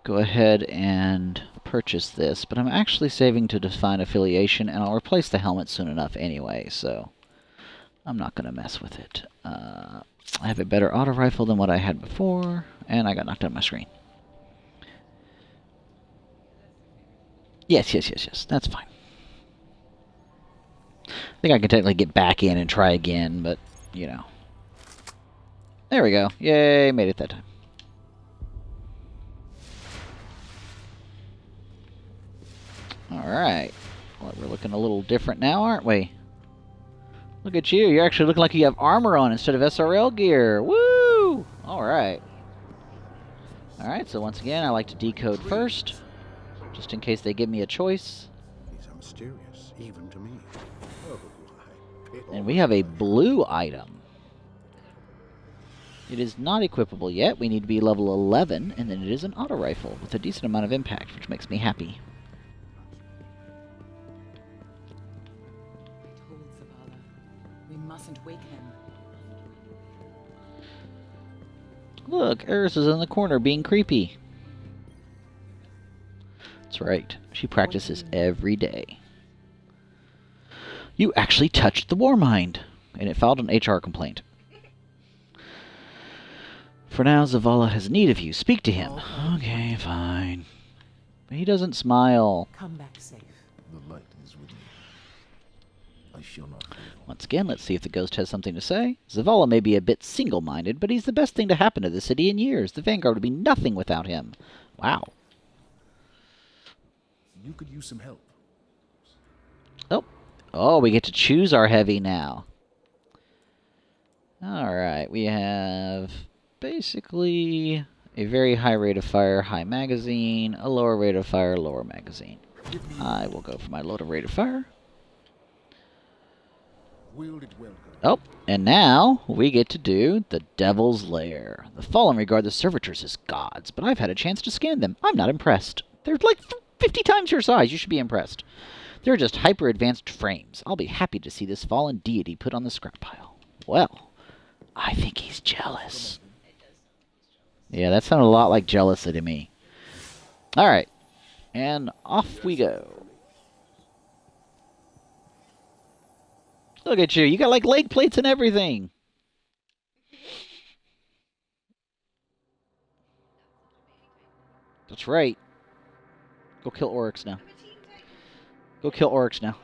go ahead and purchase this, but I'm actually saving to define affiliation, and I'll replace the helmet soon enough anyway, so I'm not going to mess with it. I have a better auto rifle than what I had before, and I got knocked out of my screen. Yes, that's fine. I think I can technically get back in and try again, but, you know. There we go. Yay, made it that time. Alright. Well, we're looking a little different now, aren't we? Look at you. You're actually looking like you have armor on instead of SRL gear. Woo! Alright. Alright, so once again, I like to decode first, just in case they give me a choice. These are mysterious, even to me. Oh, and we have a blue item. It is not equipable yet. We need to be level 11, and then it is an auto rifle with a decent amount of impact, which makes me happy. I told Zavala. We mustn't wake him. Look, Eris is in the corner being creepy. That's right. She practices every day. You actually touched the Warmind, and it filed an HR complaint. For now, Zavala has need of you. Speak to him. Okay, fine. But he doesn't smile. Come back safe. The light is with me. I shall not fail. Once again, let's see if the ghost has something to say. Zavala may be a bit single-minded, but he's the best thing to happen to the city in years. The Vanguard would be nothing without him. Wow. You could use some help. Oh, we get to choose our heavy now. Alright, we have basically a very high rate of fire, high magazine, a lower rate of fire, lower magazine. I will go for my lower rate of fire. Wield it well, Oh, and now we get to do the Devil's Lair. The Fallen regard the servitors as gods, but I've had a chance to scan them. I'm not impressed. They're like 50 times your size. You should be impressed. They're just hyper-advanced frames. I'll be happy to see this fallen deity put on the scrap pile. Well, I think he's jealous. Yeah, that sounded a lot like jealousy to me. Alright. And off we go. Look at you. You got like leg plates and everything. That's right. Go kill Oryx now. Go kill Oryx now.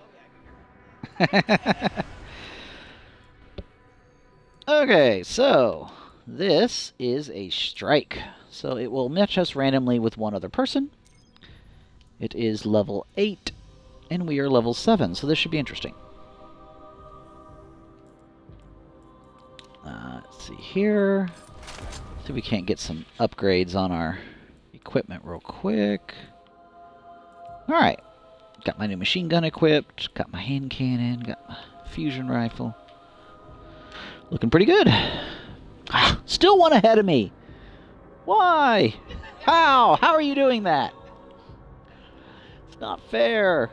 Okay, so this is a strike. So it will match us randomly with one other person. It is level 8, and we are level 7, so this should be interesting. Let's see here. See if we can't get some upgrades on our equipment real quick. Alright. Got my new machine gun equipped. Got my hand cannon. Got my fusion rifle. Looking pretty good. Ah, still one ahead of me. Why? How? How are you doing that? It's not fair.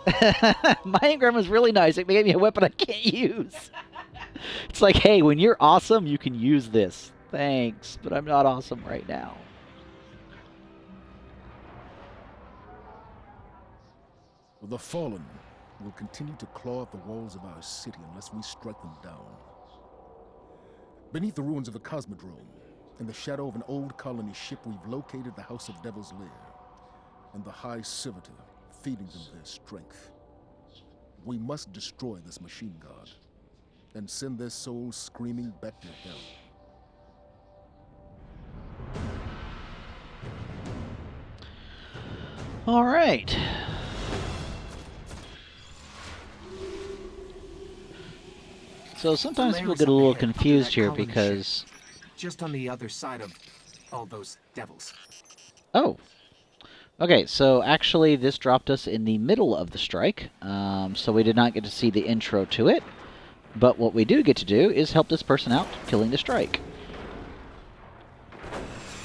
My engram was really nice. It gave me a weapon I can't use. It's like, hey, when you're awesome, you can use this. Thanks, but I'm not awesome right now. The fallen will continue to claw at the walls of our city unless we strike them down. Beneath the ruins of the Cosmodrome, in the shadow of an old colony ship, we've located the House of Devil's Lair and the High Servitor, feeding them their strength. We must destroy this machine god and send their souls screaming back to hell. All right. So sometimes people get a little confused here because... Just on the other side of all those devils. Oh. Okay, so actually this dropped us in the middle of the strike, so we did not get to see the intro to it. But what we do get to do is help this person out killing the strike.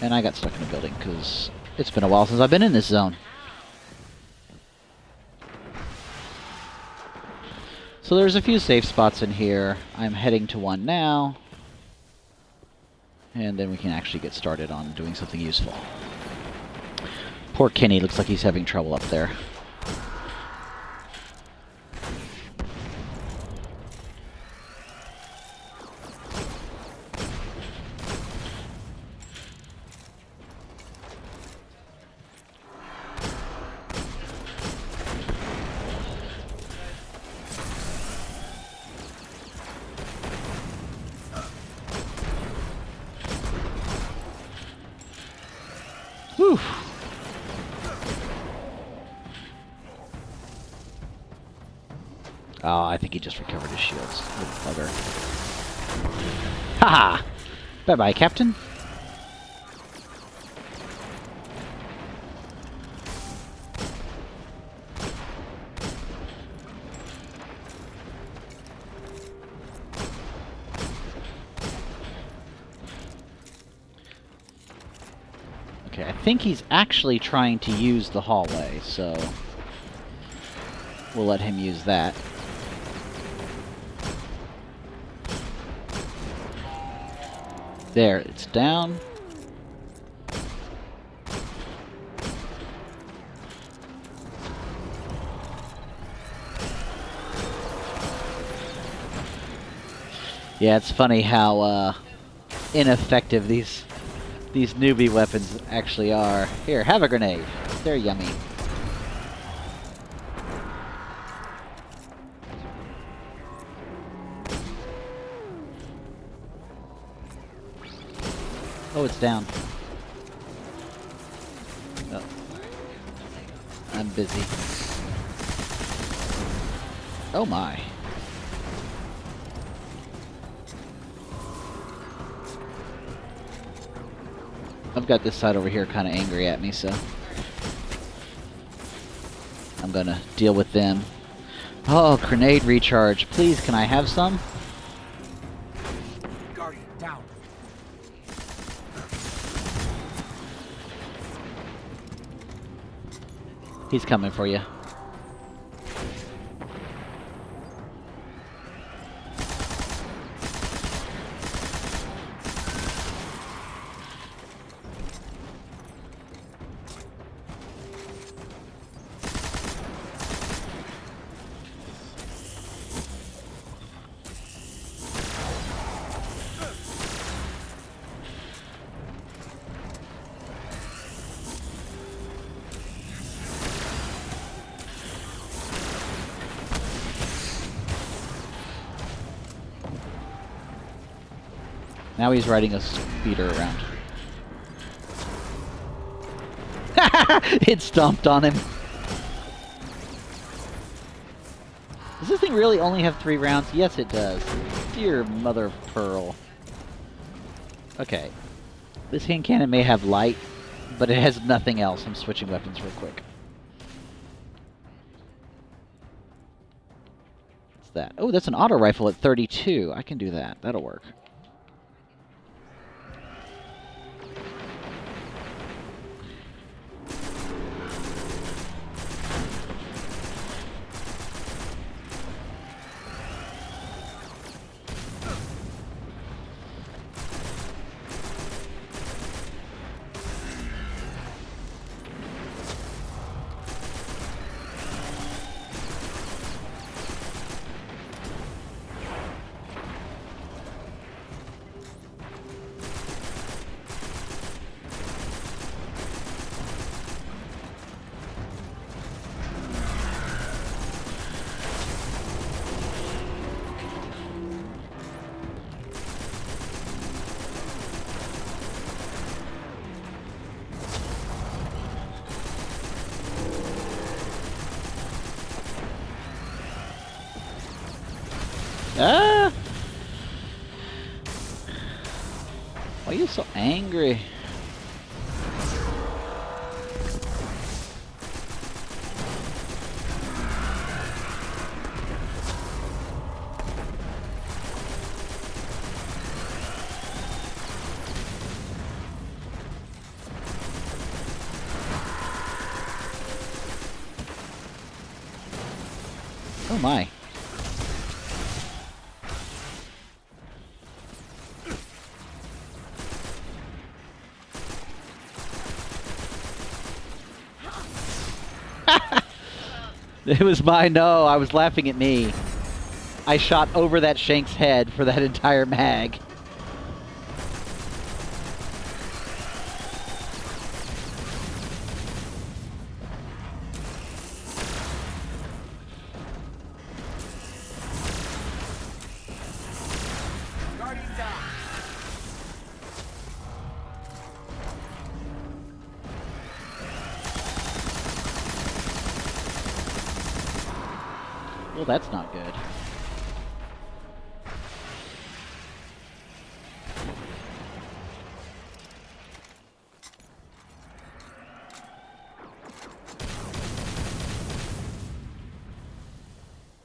And I got stuck in a building because it's been a while since I've been in this zone. So there's a few safe spots in here. I'm heading to one now. And then we can actually get started on doing something useful. Poor Kenny looks like he's having trouble up there. Whew. Oh, I think he just recovered his shields. Little bugger. Haha! Bye-bye, Captain. Okay, I think he's actually trying to use the hallway, so we'll let him use that. There, it's down. Yeah, it's funny how ineffective these newbie weapons actually are. Here, have a grenade. They're yummy. Oh, it's down. Oh. I'm busy. Oh my. I've got this side over here kind of angry at me, so I'm gonna deal with them. Oh, grenade recharge. Please, can I have some? Guardian, down. He's coming for you. Now he's riding a speeder around. It stomped on him. Does this thing really only have 3 rounds? Yes, it does. Dear mother of pearl. Okay. This hand cannon may have light, but it has nothing else. I'm switching weapons real quick. What's that? Oh, that's an auto rifle at 32. I can do that. That'll work. Ah! Why are you so angry? Oh my. It was no, I was laughing at me. I shot over that Shank's head for that entire mag. Well, that's not good.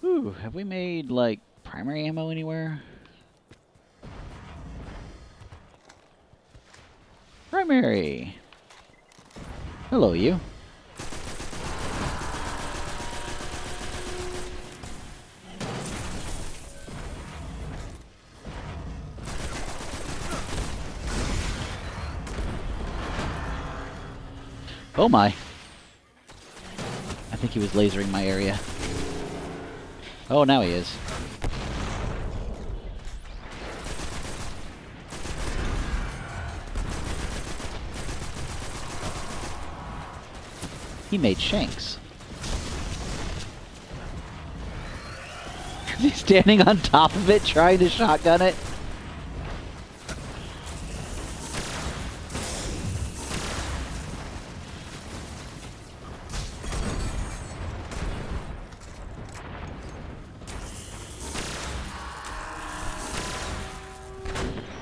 Ooh, have we made, like, primary ammo anywhere? Primary! Hello, you. Oh my. I think he was lasering my area. Oh, now he is. He made Shanks. Is he standing on top of it trying to shotgun it?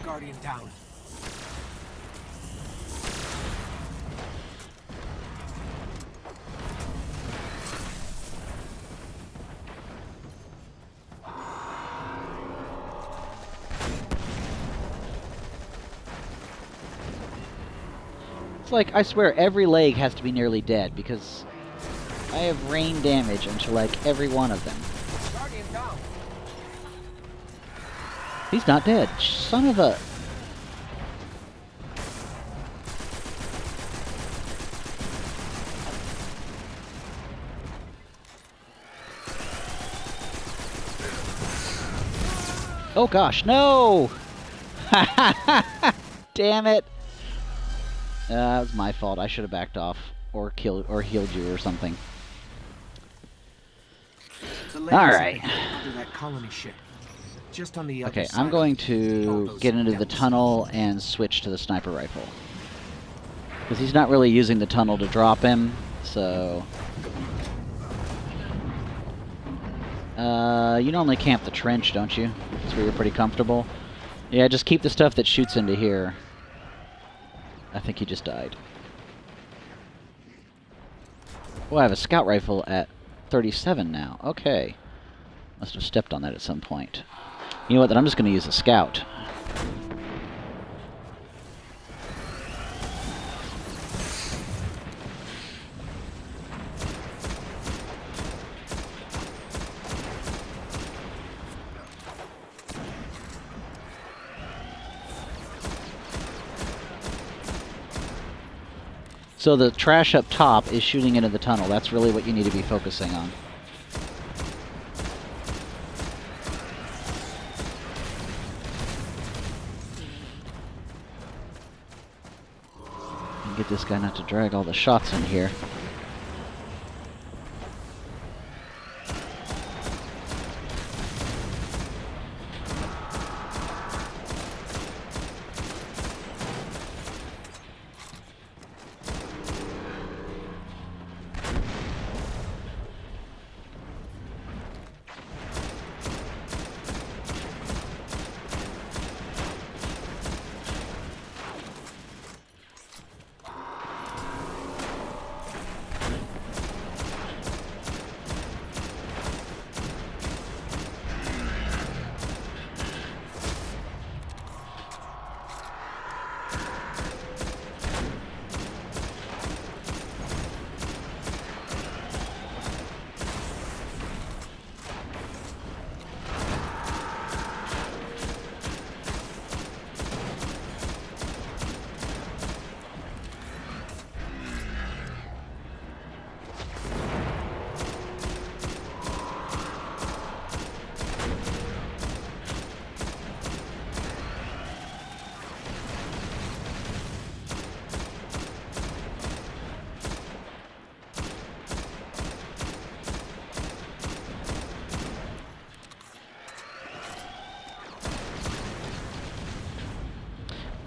Guardian down. It's like, I swear, every leg has to be nearly dead, because I have rain damage into, like, every one of them. Guardian down. He's not dead. Son of a... Oh gosh, no! Damn it! That was my fault. I should have backed off, or killed, or healed you, or something. All right. Under that colony ship. just on the other Okay, side. I'm going all to those get into the devils. tunnel and switch to the sniper rifle. Because he's not really using the tunnel to drop him, so... you normally camp the trench, don't you? That's where you're pretty comfortable. Yeah, just keep the stuff that shoots into here. I think he just died. Oh, I have a scout rifle at 37 now. Okay. Must have stepped on that at some point. You know what, then I'm just going to use a scout. So the trash up top is shooting into the tunnel. That's really what you need to be focusing on. And get this guy not to drag all the shots in here.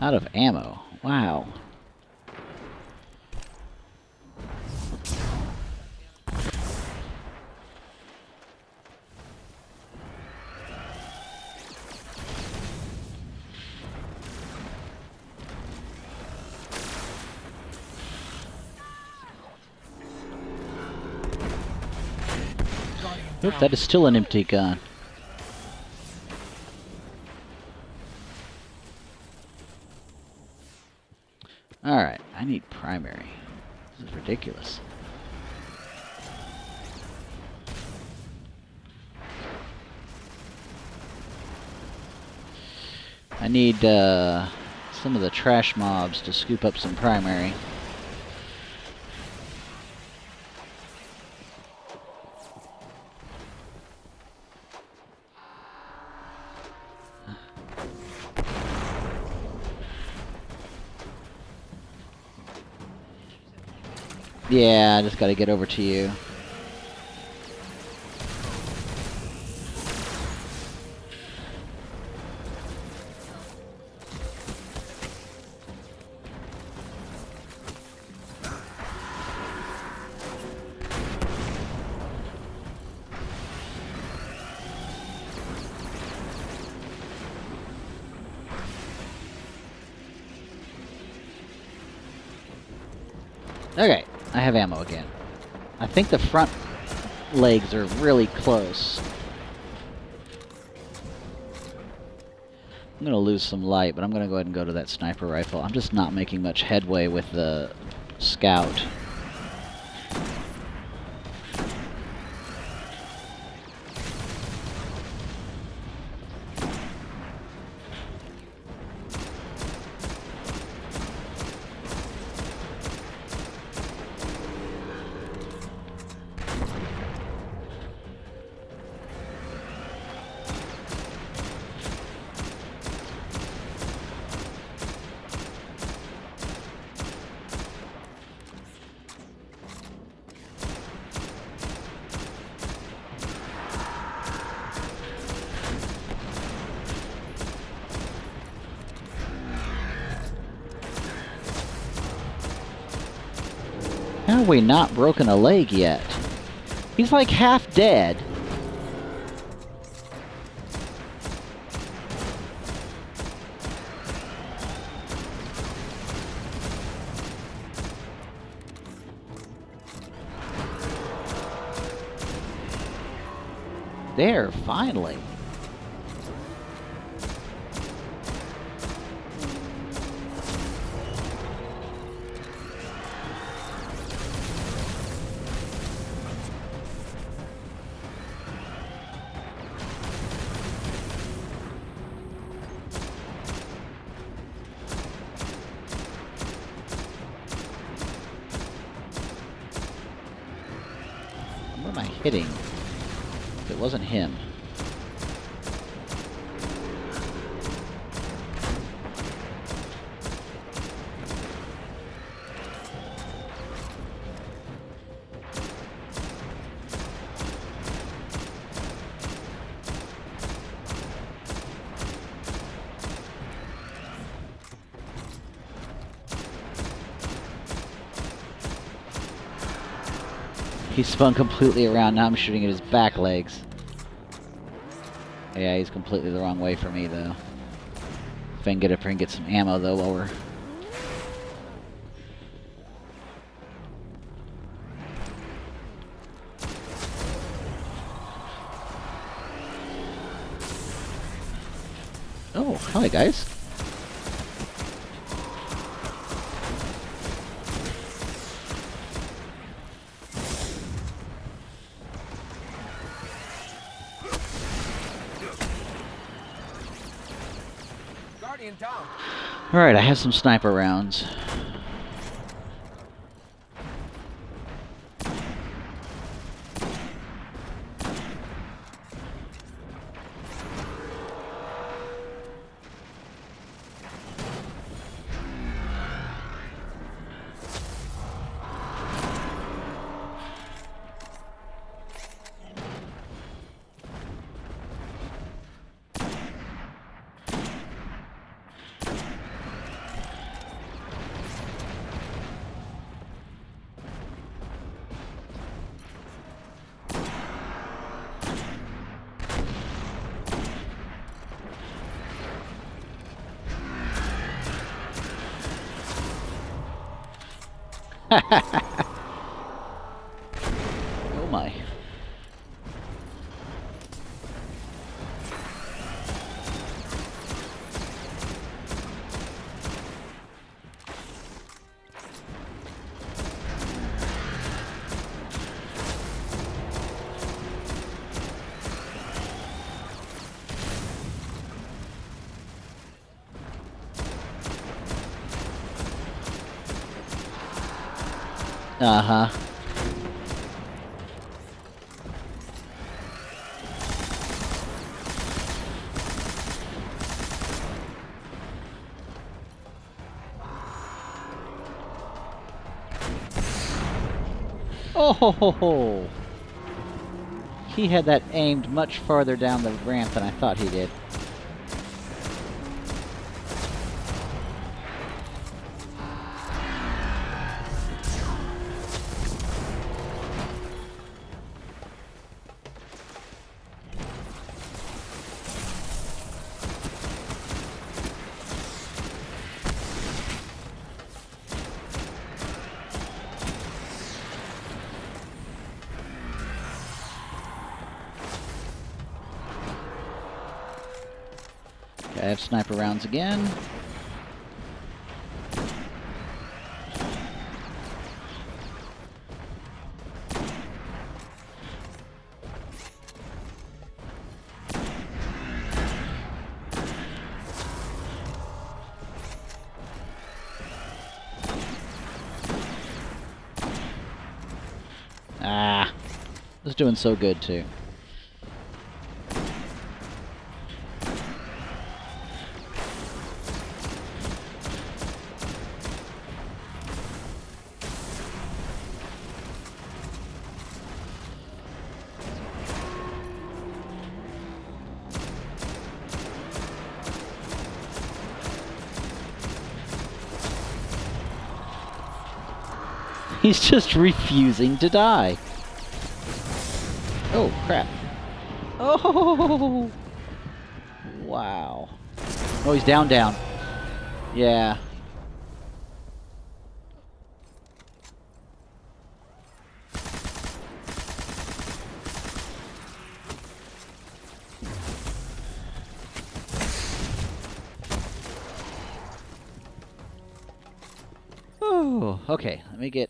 Out of ammo. Wow. Oop, that is still an empty gun. Alright, I need primary. This is ridiculous. I need some of the trash mobs to scoop up some primary. Yeah, I just gotta get over to you. Okay, I have ammo again. I think the front legs are really close. I'm gonna lose some light, but I'm gonna go ahead and go to that sniper rifle. I'm just not making much headway with the scout. How have we not broken a leg yet? He's like half dead. There, finally. What am I hitting? It wasn't him. He spun completely around. Now I'm shooting at his back legs. Yeah, he's completely the wrong way for me, though. If I can get up here and get some ammo, though, while we're... Oh, hi, guys. Down. Alright, I have some sniper rounds. Oh my. Uh-huh. Oh ho ho ho! He had that aimed much farther down the ramp than I thought he did. I have sniper rounds again. Ah, was doing so good too. He's just refusing to die. Oh, crap. Oh! Wow. Oh, he's down. Yeah. Oh, okay. Let me get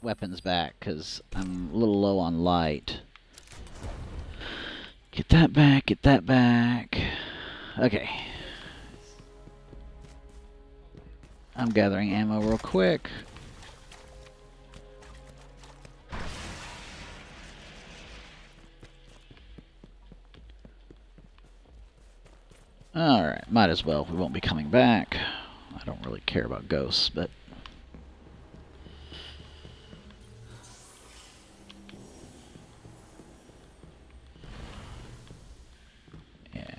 weapons back, because I'm a little low on light. Get that back. Okay. I'm gathering ammo real quick. Alright, might as well. We won't be coming back. I don't really care about ghosts, but... yeah.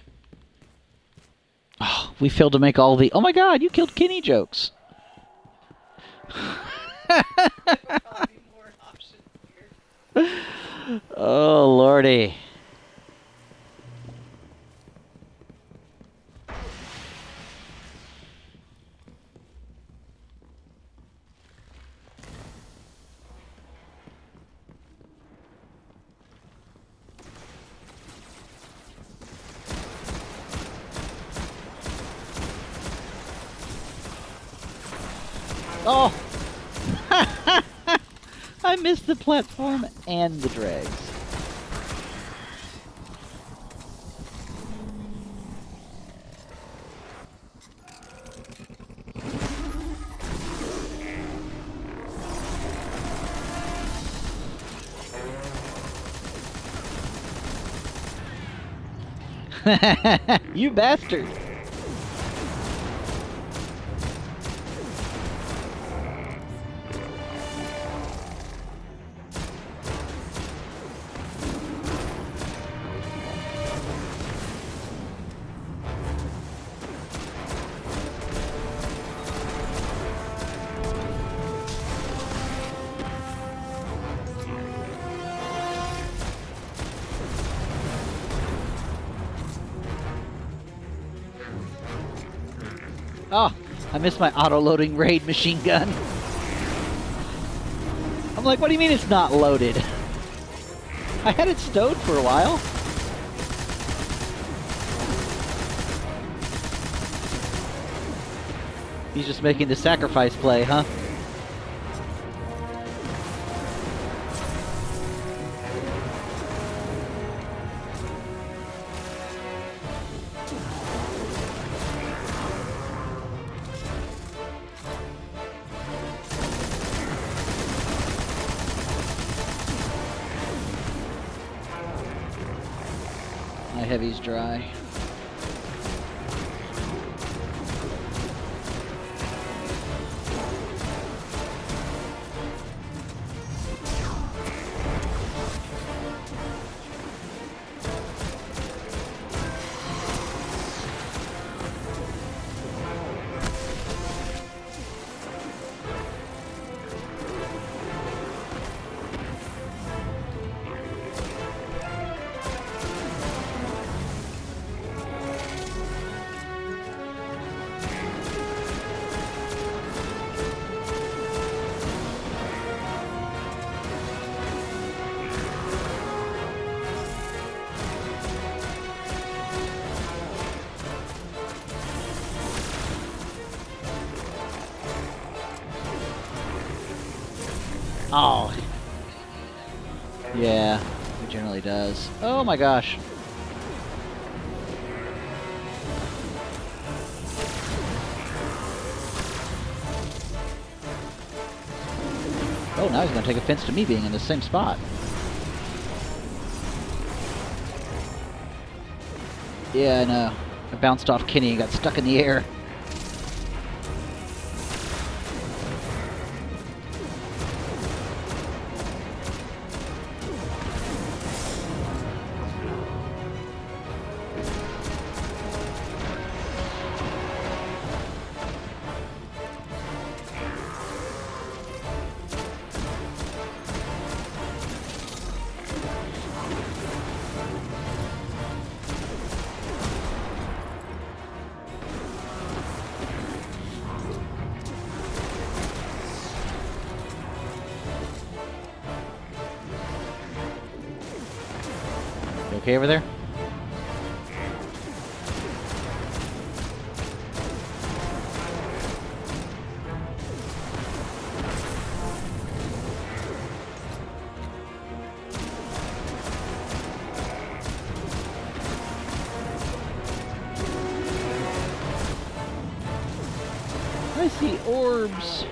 Oh, we failed to make all the... oh my god, you killed Kenny jokes! Oh, lordy. Oh! I missed the platform and the dregs. You bastard! Oh, I missed my auto-loading raid machine gun. I'm like, what do you mean it's not loaded? I had it stowed for a while. He's just making the sacrifice play, huh? My heavy's dry. Oh. Yeah, it generally does. Oh my gosh. Oh, now he's going to take offense to me being in the same spot. Yeah, I know. I bounced off Kenny and got stuck in the air. okay over there? I see orbs.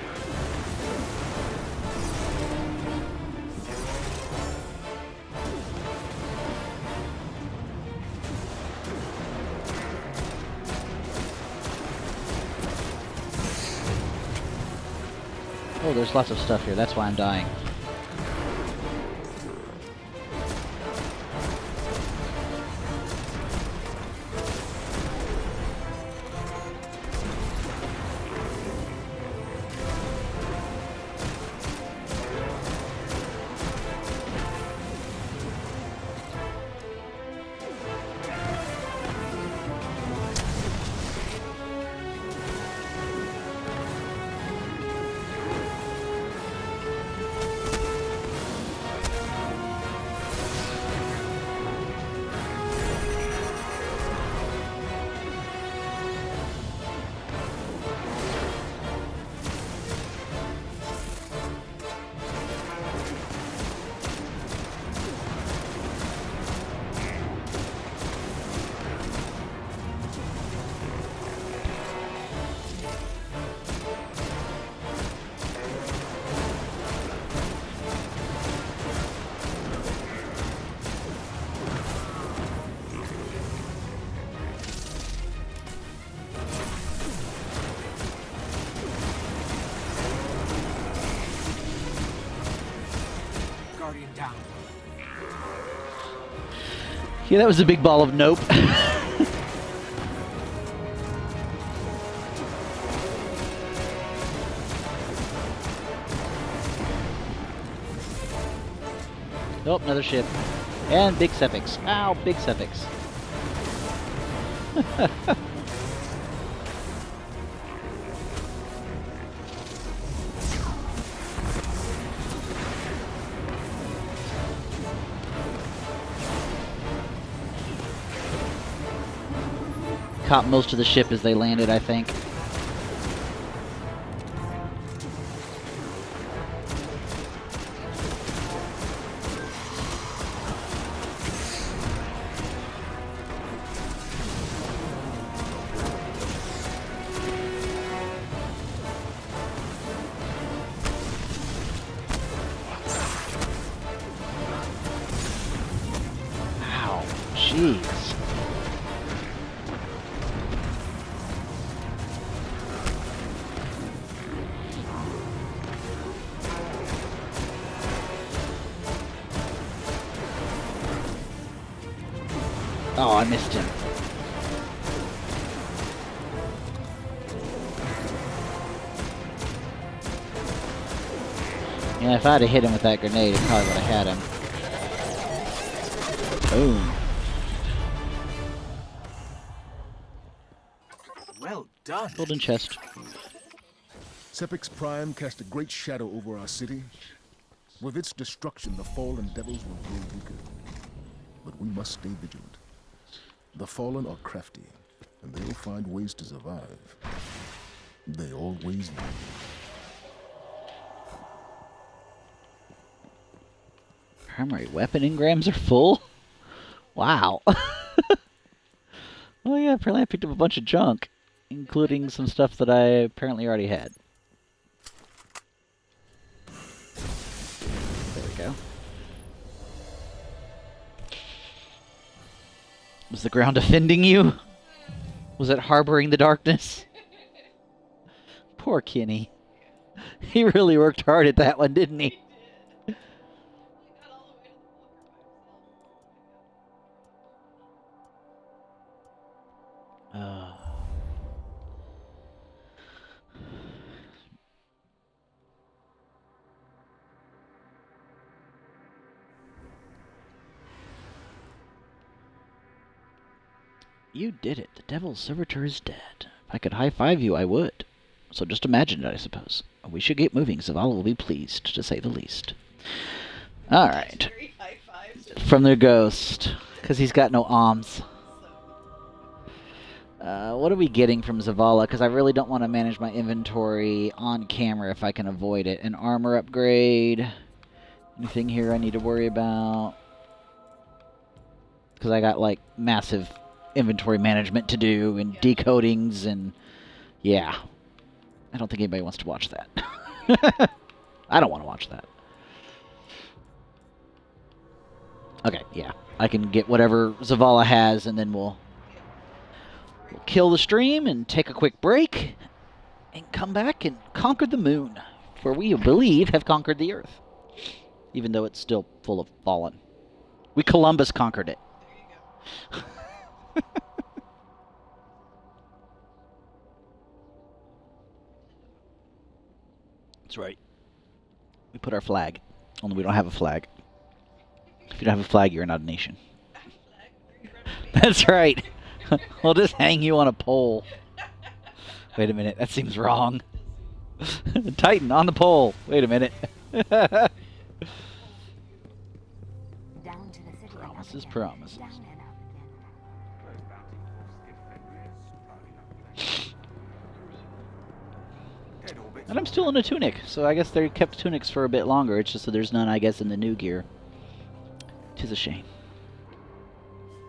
Oh, there's lots of stuff here. That's why I'm dying. Guardian down. Yeah, that was a big ball of nope. Oh, another ship. And big Cephix. Ow, big Cephix. Caught most of the ship as they landed, I think. Ow, jeez. Oh, I missed him. Yeah, if I'd have hit him with that grenade, it probably would have had him. Boom. Well done. Golden chest. Cephix Prime cast a great shadow over our city. With its destruction, the fallen devils will grow weaker. But we must stay vigilant. The fallen are crafty, and they'll find ways to survive. They always do. Primary weapon engrams are full? Wow. Oh yeah, apparently I picked up a bunch of junk, including some stuff that I apparently already had. There we go. Was the ground offending you? Was it harboring the darkness? Poor Kenny. He really worked hard at that one, didn't he? You did it. The Devil's Servitor is dead. If I could high-five you, I would. So just imagine it, I suppose. We should get moving. Zavala will be pleased, to say the least. Alright. From the ghost. Because he's got no arms. What are we getting from Zavala? Because I really don't want to manage my inventory on camera if I can avoid it. An armor upgrade. Anything here I need to worry about? Because I got, like, massive inventory management to do and decodings and... Yeah. I don't think anybody wants to watch that. I don't want to watch that. Okay, yeah. I can get whatever Zavala has, and then we'll kill the stream and take a quick break and come back and conquer the moon, for we believe have conquered the Earth, even though it's still full of fallen. We Columbus conquered it. That's right. We put our flag, only we don't have a flag. If you don't have a flag, you're not a nation. That's right. We'll just hang you on a pole. Wait a minute, that seems wrong. Titan on the pole. Wait a minute. Promises, promises. And I'm still in a tunic, so I guess they kept tunics for a bit longer. It's just that there's none, I guess, in the new gear. 'Tis a shame.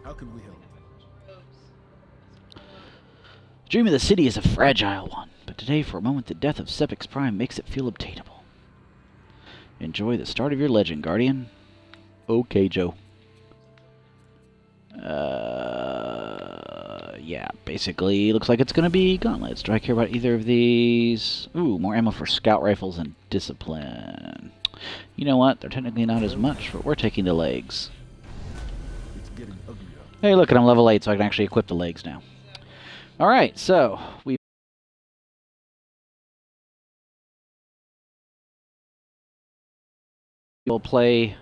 How can we help? The dream of the city is a fragile one, but today, for a moment, the death of Sepix Prime makes it feel obtainable. Enjoy the start of your legend, Guardian. Okay, Joe. Yeah, basically, looks like it's going to be gauntlets. Do I care about either of these? Ooh, more ammo for scout rifles and discipline. You know what? They're technically not as much, but we're taking the legs. It's getting uglier. Hey, look, I'm level 8, so I can actually equip the legs now. Alright, so we will play